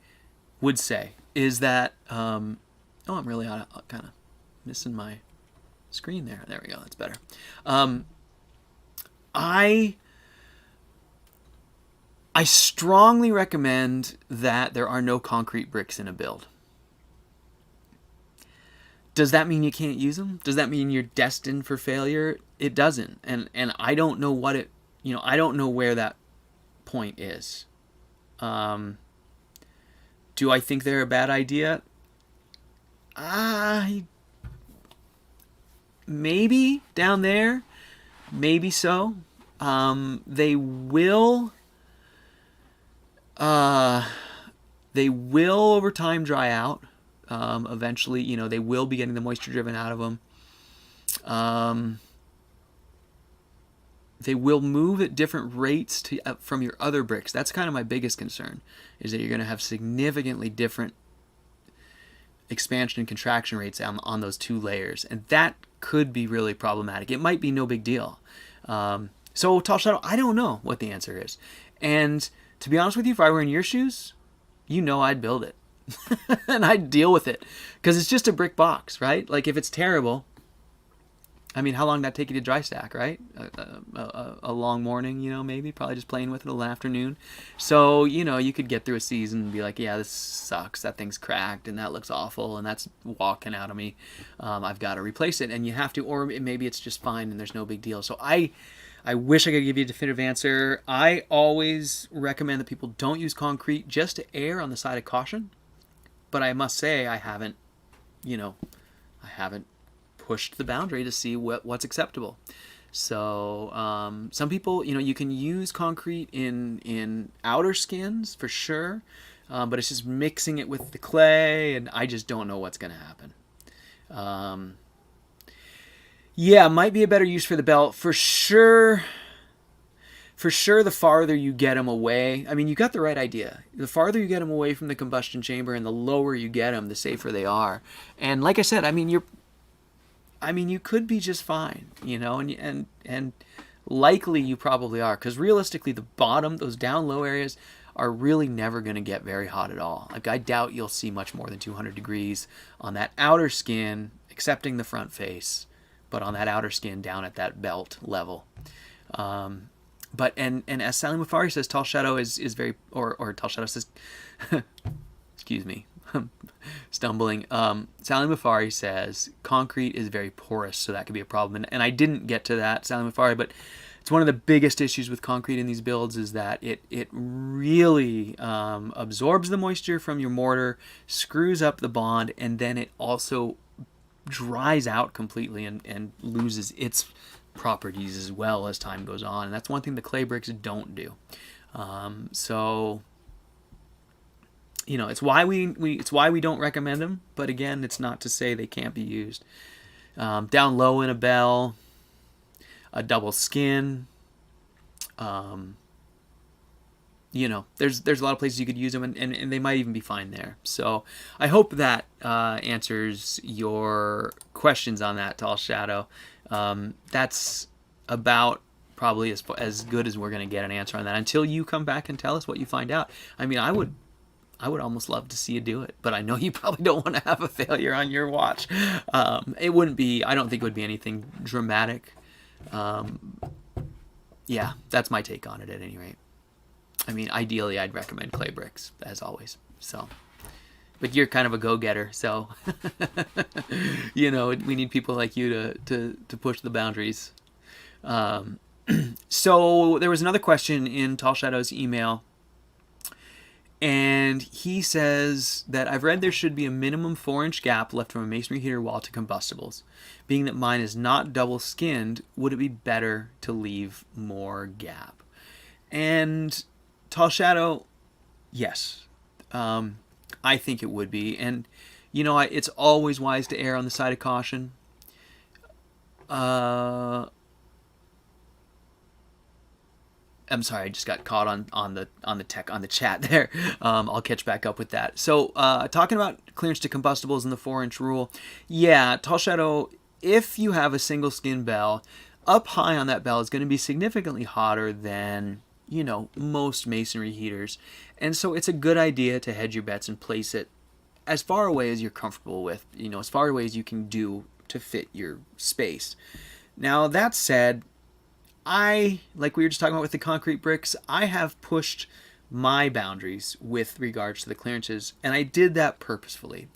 would say is that oh, I'm really kind of missing my screen there. There we go. That's better. I strongly recommend that there are no concrete bricks in a build. Does that mean you can't use them? Does that mean you're destined for failure? It doesn't. And I don't know what it, you know, I don't know where that point is. Do I think they're a bad idea? Maybe down there. Maybe so. They will over time dry out. Eventually, you know, they will be getting the moisture driven out of them. They will move at different rates from your other bricks. That's kind of my biggest concern, is that you're going to have significantly different expansion and contraction rates on those 2 layers. And that could be really problematic. It might be no big deal. So Tall Shadow, I don't know what the answer is. And to be honest with you, if I were in your shoes, you know I'd build it. And I'd deal with it. Because it's just a brick box, right? Like, if it's terrible, I mean, how long did that take you to dry stack, right? A long morning, you know, maybe. Probably just playing with it all afternoon. So, you know, you could get through a season and be like, yeah, this sucks. That thing's cracked, and that looks awful, and that's walking out of me. I've got to replace it. And you have to, or maybe it's just fine and there's no big deal. So I wish I could give you a definitive answer. I always recommend that people don't use concrete, just to err on the side of caution. But I must say I haven't pushed the boundary to see what's acceptable. So some people, you know, you can use concrete in outer skins for sure, but it's just mixing it with the clay, and I just don't know what's going to happen. Yeah, might be a better use for the belt for sure. For sure, the farther you get them away, I mean, you got the right idea. The farther you get them away from the combustion chamber and the lower you get them, the safer they are. And like I said, I mean, you could be just fine, you know, and likely you probably are, because realistically, the bottom, those down low areas, are really never going to get very hot at all. Like, I doubt you'll see much more than 200 degrees on that outer skin, excepting the front face, but on that outer skin down at that belt level. But as Sally Mufari says, Tall Shadow is very, or Tall Shadow says, excuse me, stumbling. Sally Mufari says concrete is very porous, so that could be a problem. And I didn't get to that, Sally Mufari, but it's one of the biggest issues with concrete in these builds is that it really absorbs the moisture from your mortar, screws up the bond, and then it also dries out completely and loses its properties as well as time goes on. And that's one thing the clay bricks don't do. So it's why we don't recommend them. But again, it's not to say they can't be used. Down low in a bell, a double skin. Um, there's a lot of places you could use them, and they might even be fine there. So I hope that answers your questions on that, Tall Shadow. That's about probably as good as we're going to get an answer on that until you come back and tell us what you find out. I mean, I would almost love to see you do it, but I know you probably don't want to have a failure on your watch. It wouldn't be, I don't think it would be anything dramatic. Yeah, that's my take on it at any rate. I mean, ideally, I'd recommend clay bricks, as always. So, but you're kind of a go-getter, so we need people like you to push the boundaries. So there was another question in Tall Shadow's email, and he says that I've read there should be a minimum 4-inch gap left from a masonry heater wall to combustibles. Being that mine is not double skinned, would it be better to leave more gap? And Tall Shadow, yes. I think it would be. And, it's always wise to err on the side of caution. I'm sorry, I just got caught on the chat there. I'll catch back up with that. So, talking about clearance to combustibles and the 4-inch rule. Yeah, Tall Shadow, if you have a single skin bell, up high on that bell is going to be significantly hotter than most masonry heaters. And so it's a good idea to hedge your bets and place it as far away as you're comfortable with, as far away as you can do to fit your space. Now, that said, like we were just talking about with the concrete bricks, I have pushed my boundaries with regards to the clearances, and I did that purposefully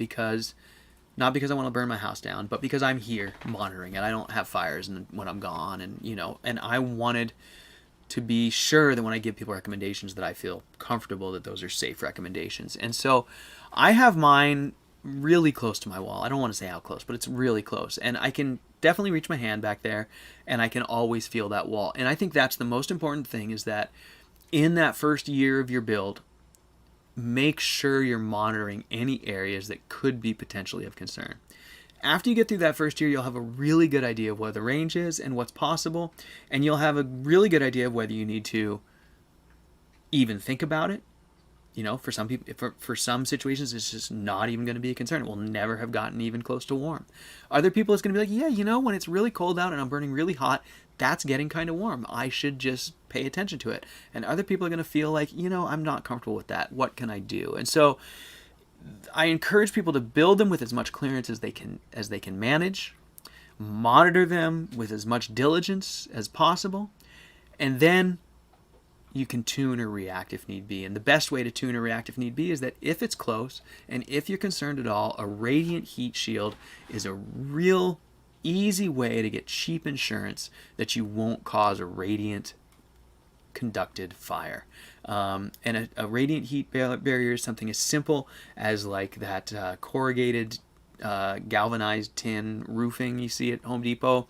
not because I want to burn my house down, but because I'm here monitoring it. I don't have fires when I'm gone, and I wanted to be sure that when I give people recommendations that I feel comfortable that those are safe recommendations. And so I have mine really close to my wall. I don't want to say how close, but it's really close. And I can definitely reach my hand back there, and I can always feel that wall. And I think that's the most important thing, is that in that first year of your build, make sure you're monitoring any areas that could be potentially of concern. After you get through that first year, you'll have a really good idea of where the range is and what's possible, and you'll have a really good idea of whether you need to even think about it. For some people, for some situations, it's just not even going to be a concern. It will never have gotten even close to warm. Other people, it's going to be like, yeah, when it's really cold out and I'm burning really hot, that's getting kind of warm. I should just pay attention to it. And other people are going to feel like, I'm not comfortable with that. What can I do? And so I encourage people to build them with as much clearance as they can manage, monitor them with as much diligence as possible, and then you can tune or react if need be. And the best way to tune or react if need be is that if it's close and if you're concerned at all, a radiant heat shield is a real easy way to get cheap insurance that you won't cause a radiant conducted fire. And a radiant heat barrier is something as simple as like that corrugated galvanized tin roofing you see at Home Depot,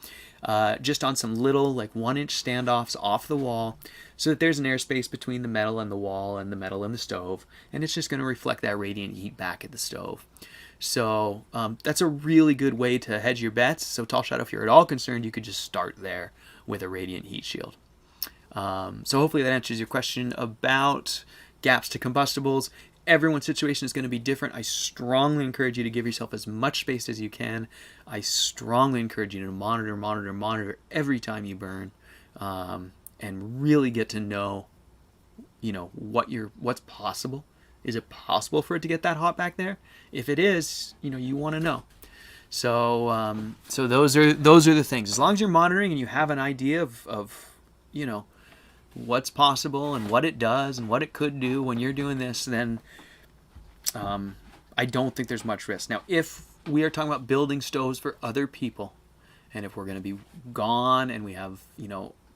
just on some little like 1-inch standoffs off the wall, so that there's an airspace between the metal and the wall and the metal and the stove, and it's just going to reflect that radiant heat back at the stove. So that's a really good way to hedge your bets. So Tall Shadow, if you're at all concerned, you could just start there with a radiant heat shield. So hopefully that answers your question about gaps to combustibles. Everyone's situation is going to be different. I strongly encourage you to give yourself as much space as you can. I strongly encourage you to monitor every time you burn, and really get to know, what's possible. Is it possible for it to get that hot back there? If it is, you want to know. So, those are the things. As long as you're monitoring and you have an idea of what's possible and what it does and what it could do when you're doing this, then I don't think there's much risk. Now, if we are talking about building stoves for other people, and if we're going to be gone and we have,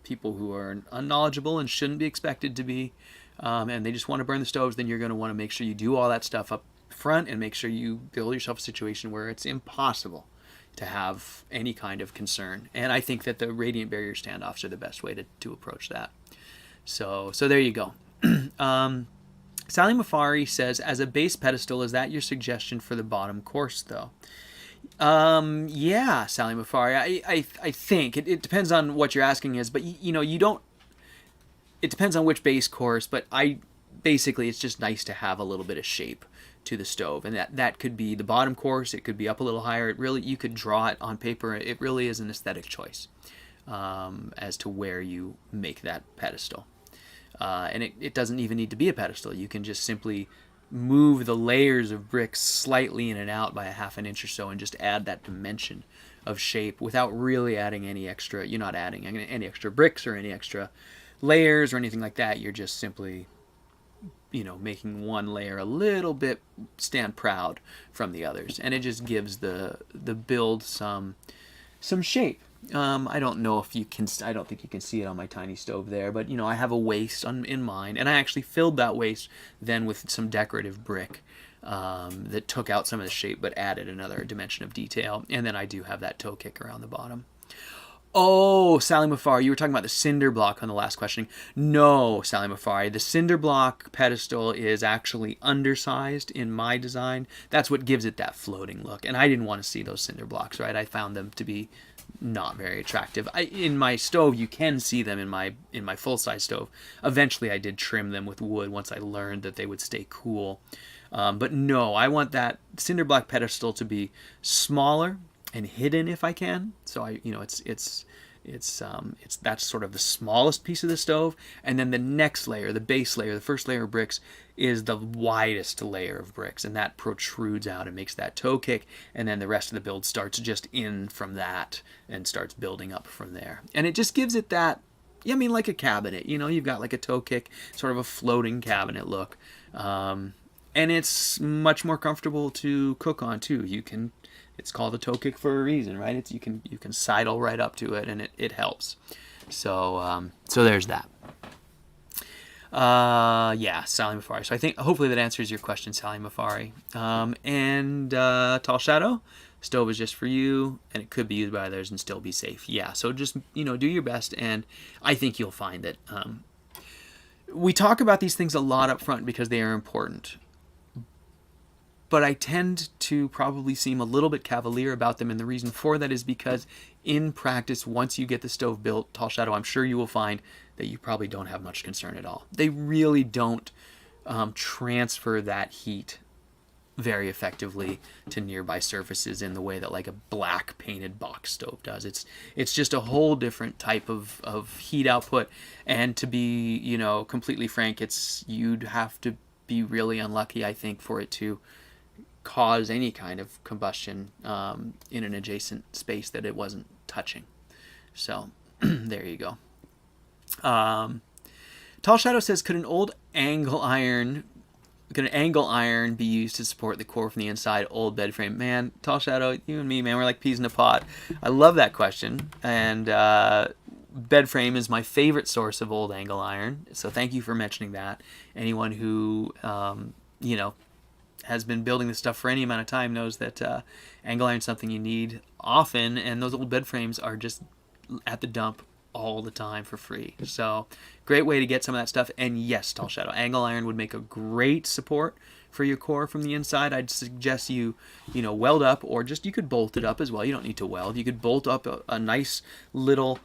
people who are unknowledgeable and shouldn't be expected to be, and they just want to burn the stoves, then you're going to want to make sure you do all that stuff up front and make sure you build yourself a situation where it's impossible to have any kind of concern. And I think that the radiant barrier standoffs are the best way to approach that. So there you go. Sally Mafari says, as a base pedestal, is that your suggestion for the bottom course, though? Yeah, Sally Mafari. I think it depends on what you're asking is, but you don't. It depends on which base course, but basically it's just nice to have a little bit of shape to the stove, and that could be the bottom course. It could be up a little higher. It really, you could draw it on paper. It really is an aesthetic choice as to where you make that pedestal. And it doesn't even need to be a pedestal. You can just simply move the layers of bricks slightly in and out by a half an inch or so and just add that dimension of shape without really adding any extra. You're not adding any extra bricks or any extra layers or anything like that. You're just simply, making one layer a little bit stand proud from the others, and it just gives the build some shape. I don't know if you can. I don't think you can see it on my tiny stove there, but I have a waist in mine, and I actually filled that waist then with some decorative brick that took out some of the shape but added another dimension of detail. And then I do have that toe kick around the bottom. Oh, Sally Mafari, you were talking about the cinder block on the last question. No, Sally Mafari, the cinder block pedestal is actually undersized in my design. That's what gives it that floating look, and I didn't want to see those cinder blocks, right? I found them to be not very attractive. In my stove, you can see them in my full-size stove. Eventually, I did trim them with wood once I learned that they would stay cool. But no, I want that cinder block pedestal to be smaller and hidden if I can. So it's that's sort of the smallest piece of the stove, and then the next layer, the base layer, the first layer of bricks, is the widest layer of bricks, and that protrudes out and makes that toe kick, and then the rest of the build starts just in from that and starts building up from there. And it just gives it that, like a cabinet, you've got like a toe kick, sort of a floating cabinet look. And it's much more comfortable to cook on too. It's called a toe kick for a reason, right? You can sidle right up to it, and it helps. So there's that. Yeah, Sally Mafari. So I think hopefully that answers your question, Sally Mafari. And Tall Shadow, stove is just for you, and it could be used by others and still be safe. Yeah, so just do your best, and I think you'll find that we talk about these things a lot up front because they are important. But I tend to probably seem a little bit cavalier about them, and the reason for that is because in practice, once you get the stove built, Tall Shadow, I'm sure you will find that you probably don't have much concern at all. They really don't transfer that heat very effectively to nearby surfaces in the way that like a black painted box stove does. It's just a whole different type of heat output, and to be completely frank, you'd have to be really unlucky, I think, for it to cause any kind of combustion in an adjacent space that it wasn't touching. So there you go. Tall Shadow says, could an angle iron be used to support the core from the inside? Old bed frame. Man, Tall Shadow, you and me, man, we're like peas in a pod. I love that question. And bed frame is my favorite source of old angle iron. So thank you for mentioning that. Anyone who has been building this stuff for any amount of time knows that angle iron is something you need often, and those old bed frames are just at the dump all the time for free. So great way to get some of that stuff. And yes, Tall Shadow, angle iron would make a great support for your core from the inside. I'd suggest you weld up, or just you could bolt it up as well. You don't need to weld. You could bolt up a nice little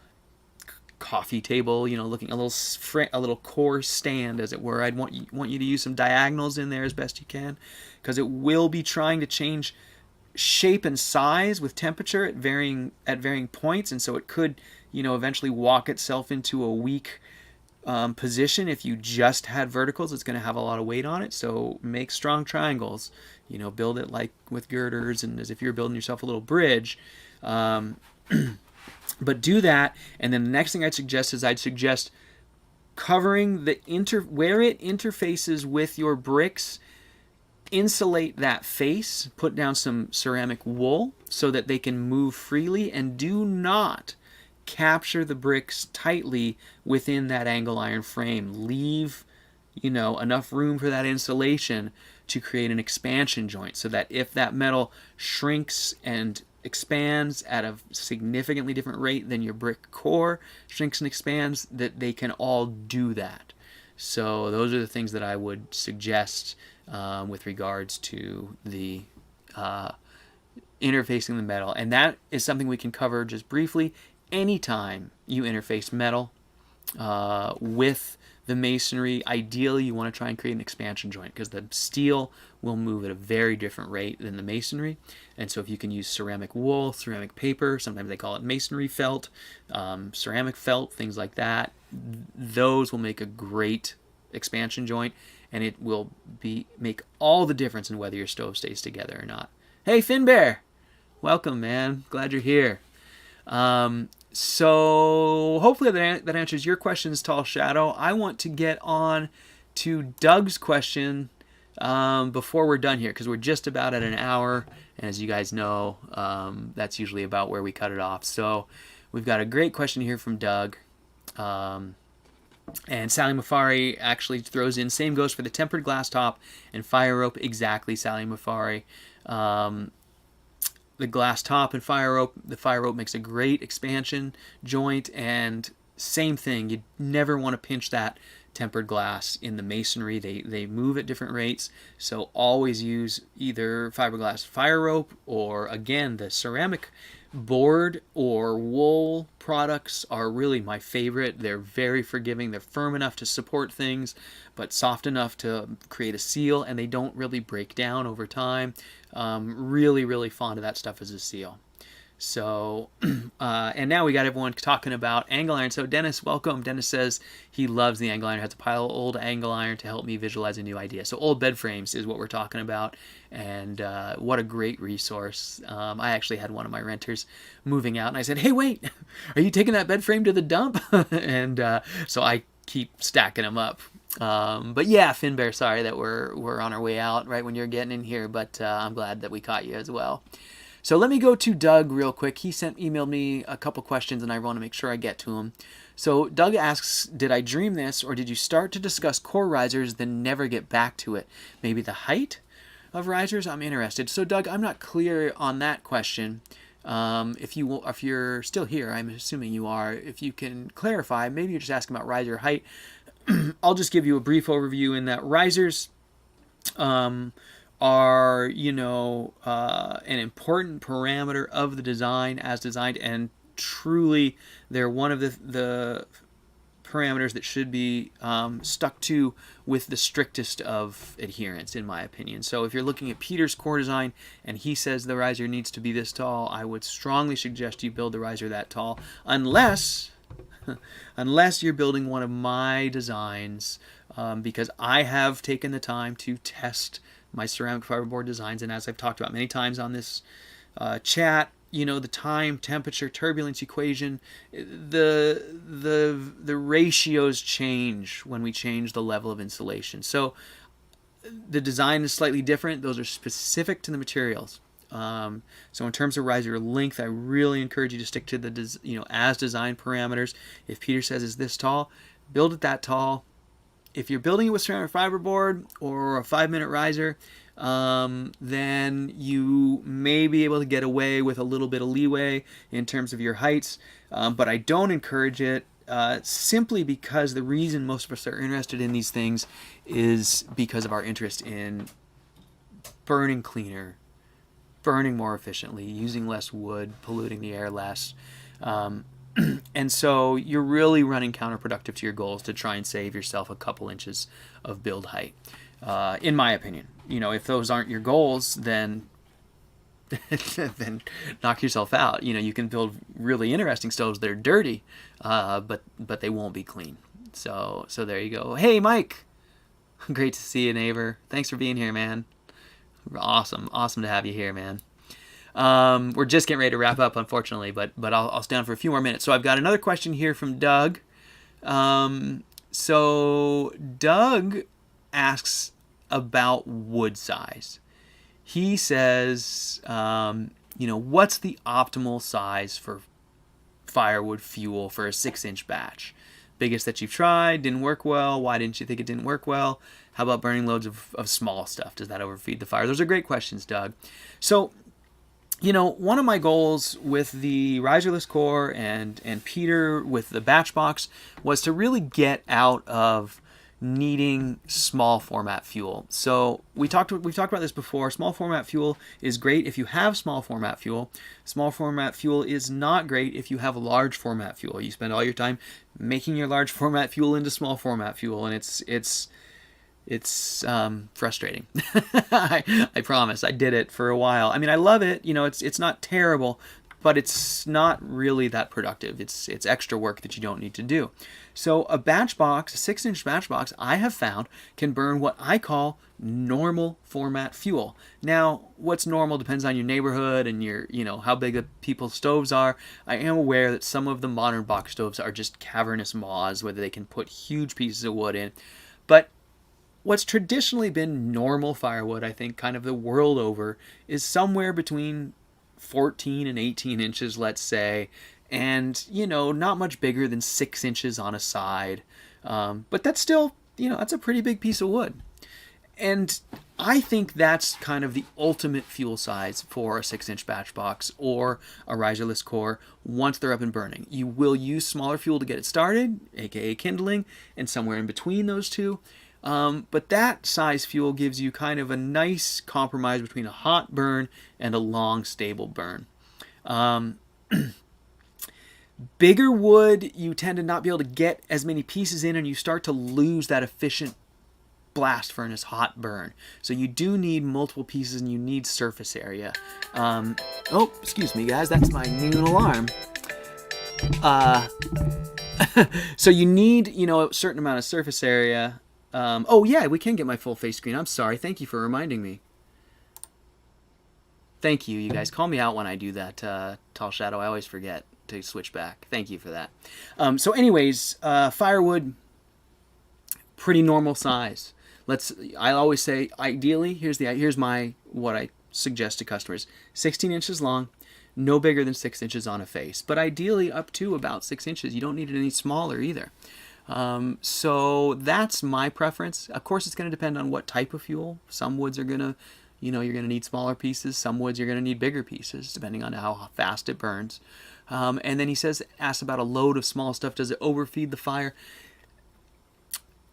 coffee table, looking a little core stand, as it were. I'd want you to use some diagonals in there as best you can, because it will be trying to change shape and size with temperature at varying points, and so it could eventually walk itself into a weak position. If you just had verticals, it's going to have a lot of weight on it. So make strong triangles, build it like with girders and as if you're building yourself a little bridge. But do that, and then the next thing I'd suggest covering where it interfaces with your bricks. Insulate that face, put down some ceramic wool so that they can move freely, and do not capture the bricks tightly within that angle iron frame. Leave enough room for that insulation to create an expansion joint, so that if that metal shrinks and expands at a significantly different rate than your brick core shrinks and expands, that they can all do that. So those are the things that I would suggest with regards to the interfacing the metal. And that is something we can cover just briefly. Anytime you interface metal with the masonry, ideally you want to try and create an expansion joint, because the steel will move at a very different rate than the masonry. And so if you can use ceramic wool, ceramic paper, sometimes they call it masonry felt, ceramic felt, things like that, those will make a great expansion joint, and it will make all the difference in whether your stove stays together or not. Hey Finbear, welcome man, glad you're here. So hopefully that answers your questions, Tall Shadow. I want to get on to Doug's question before we're done here, because we're just about at an hour, and as you guys know, that's usually about where we cut it off. So we've got a great question here from Doug. And Sally Mafari actually throws in, same goes for the tempered glass top and fire rope. Exactly, Sally Mafari. The glass top and fire rope, the fire rope makes a great expansion joint, and same thing, you never want to pinch that tempered glass in the masonry. They move at different rates, so always use either fiberglass fire rope, or again the ceramic board or wool products are really my favorite. They're very forgiving, they're firm enough to support things but soft enough to create a seal, and they don't really break down over time. Really fond of that stuff as a seal. So, and now we got everyone talking about angle iron. So Dennis, welcome. Dennis says he loves the angle iron, has a pile of old angle iron to help me visualize a new idea. So old bed frames is what we're talking about, and what a great resource. I actually had one of my renters moving out, and I said, hey, wait, are you taking that bed frame to the dump? And so I keep stacking them up. But yeah, Finbear, sorry that we're on our way out right when you're getting in here, but I'm glad that we caught you as well. So let me go to Doug real quick. He emailed me a couple questions, and I want to make sure I get to them. So Doug asks, did I dream this, or did you start to discuss core risers then never get back to it? Maybe the height of risers? I'm interested. So Doug, I'm not clear on that question. If you're still here, I'm assuming you are. If you can clarify, maybe you're just asking about riser height. I'll just give you a brief overview in that risers are, an important parameter of the design as designed, and truly they're one of the parameters that should be stuck to with the strictest of adherence, in my opinion. So if you're looking at Peter's core design and he says the riser needs to be this tall, I would strongly suggest you build the riser that tall, unless you're building one of my designs, because I have taken the time to test my ceramic fiberboard designs, and as I've talked about many times on this chat, the time, temperature, turbulence equation, the ratios change when we change the level of insulation. So the design is slightly different. Those are specific to the materials. So in terms of riser length, I really encourage you to stick to the as design parameters. If Peter says it's this tall, build it that tall. If you're building it with ceramic fiberboard or a 5-minute riser, then you may be able to get away with a little bit of leeway in terms of your heights, but I don't encourage it, simply because the reason most of us are interested in these things is because of our interest in burning cleaner, burning more efficiently, using less wood, polluting the air less. And so you're really running counterproductive to your goals to try and save yourself a couple inches of build height, in my opinion. If those aren't your goals, then then knock yourself out. You can build really interesting stoves that are dirty, but they won't be clean. So there you go. Hey, Mike, great to see you, neighbor. Thanks for being here, man. Awesome to have you here, man. We're just getting ready to wrap up, unfortunately, but I'll stay on for a few more minutes. So I've got another question here from Doug. So Doug asks about wood size. He says, what's the optimal size for firewood fuel for a 6-inch batch? Biggest that you've tried, didn't work well. Why didn't you think it didn't work well? How about burning loads of small stuff? Does that overfeed the fire? Those are great questions, Doug. So, one of my goals with the riserless core and Peter with the batch box was to really get out of, needing small format fuel. So we've talked about this before. Small format fuel is great if you have small format fuel. Small format fuel is not great if you have large format fuel. You spend all your time making your large format fuel into small format fuel, and it's frustrating. I promise. I did it for a while. I mean, I love it. You know, it's not terrible, but it's not really that productive. It's extra work that you don't need to do. So a batch box, a 6-inch batch box, I have found can burn what I call normal format fuel. Now, what's normal depends on your neighborhood and how big the people's stoves are. I am aware that some of the modern box stoves are just cavernous maws, whether they can put huge pieces of wood in. But what's traditionally been normal firewood, I think, kind of the world over, is somewhere between 14 and 18 inches, let's say, and, not much bigger than 6 inches on a side. But that's still, that's a pretty big piece of wood. And I think that's kind of the ultimate fuel size for a 6-inch batch box or a riserless core once they're up and burning. You will use smaller fuel to get it started, aka kindling, and somewhere in between those two. But that size fuel gives you kind of a nice compromise between a hot burn and a long, stable burn. Bigger wood, you tend to not be able to get as many pieces in, and you start to lose that efficient blast furnace hot burn. So you do need multiple pieces, and you need surface area. Oh, excuse me, guys. That's my noon alarm. So you need, a certain amount of surface area. Oh, yeah, we can get my full face screen. I'm sorry. Thank you for reminding me. Thank you, you guys. Call me out when I do that, Tall Shadow. I always forget to switch back. Thank you for that. So anyways, firewood, pretty normal size. I always say, ideally, here's what I suggest to customers. 16 inches long, no bigger than 6 inches on a face. But ideally up to about 6 inches. You don't need it any smaller either. So that's my preference. Of course, it's going to depend on what type of fuel. Some woods are going to, you're going to need smaller pieces. Some woods you're going to need bigger pieces, depending on how fast it burns. And then he asks about a load of small stuff. Does it overfeed the fire?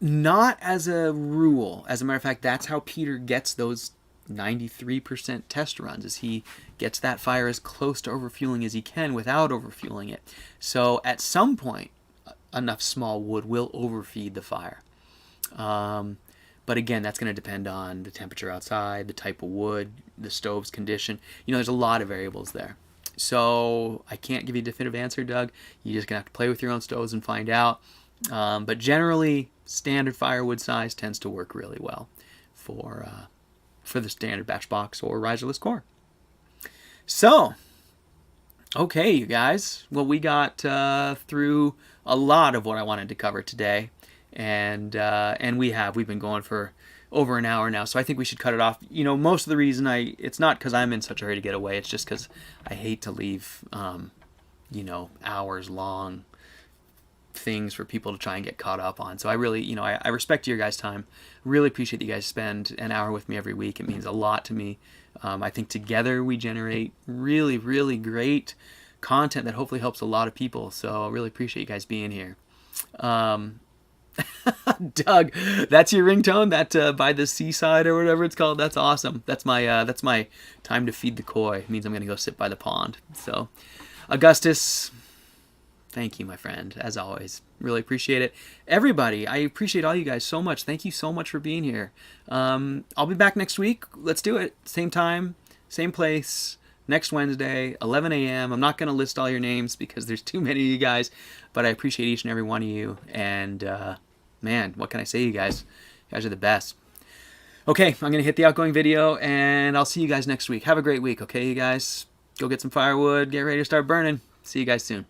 Not as a rule. As a matter of fact, that's how Peter gets those 93% test runs, is he gets that fire as close to overfueling as he can without overfueling it. So at some point, enough small wood will overfeed the fire. But again, that's going to depend on the temperature outside, the type of wood, the stove's condition. There's a lot of variables there. So I can't give you a definitive answer, Doug. You're just going to have to play with your own stoves and find out. But generally, standard firewood size tends to work really well for the standard batch box or riserless core. So, okay, you guys. Well, we got through a lot of what I wanted to cover today, and we've been going for over an hour now, so I think we should cut it off. Most of the reason it's not because I'm in such a hurry to get away. It's just because I hate to leave, hours long things for people to try and get caught up on. So I really, I respect your guys' time. Really appreciate that you guys spend an hour with me every week. It means a lot to me. I think together we generate really, really great content that hopefully helps a lot of people. So I really appreciate you guys being here. Doug, that's your ringtone? That by the seaside or whatever it's called? That's awesome. That's my time to feed the koi. It means I'm going to go sit by the pond. So, Augustus, thank you, my friend, as always. Really appreciate it. Everybody, I appreciate all you guys so much. Thank you so much for being here. I'll be back next week. Let's do it. Same time, same place. Next Wednesday, 11 a.m. I'm not going to list all your names because there's too many of you guys, but I appreciate each and every one of you. And, man, what can I say, you guys? You guys are the best. Okay, I'm going to hit the outgoing video, and I'll see you guys next week. Have a great week, okay, you guys? Go get some firewood. Get ready to start burning. See you guys soon.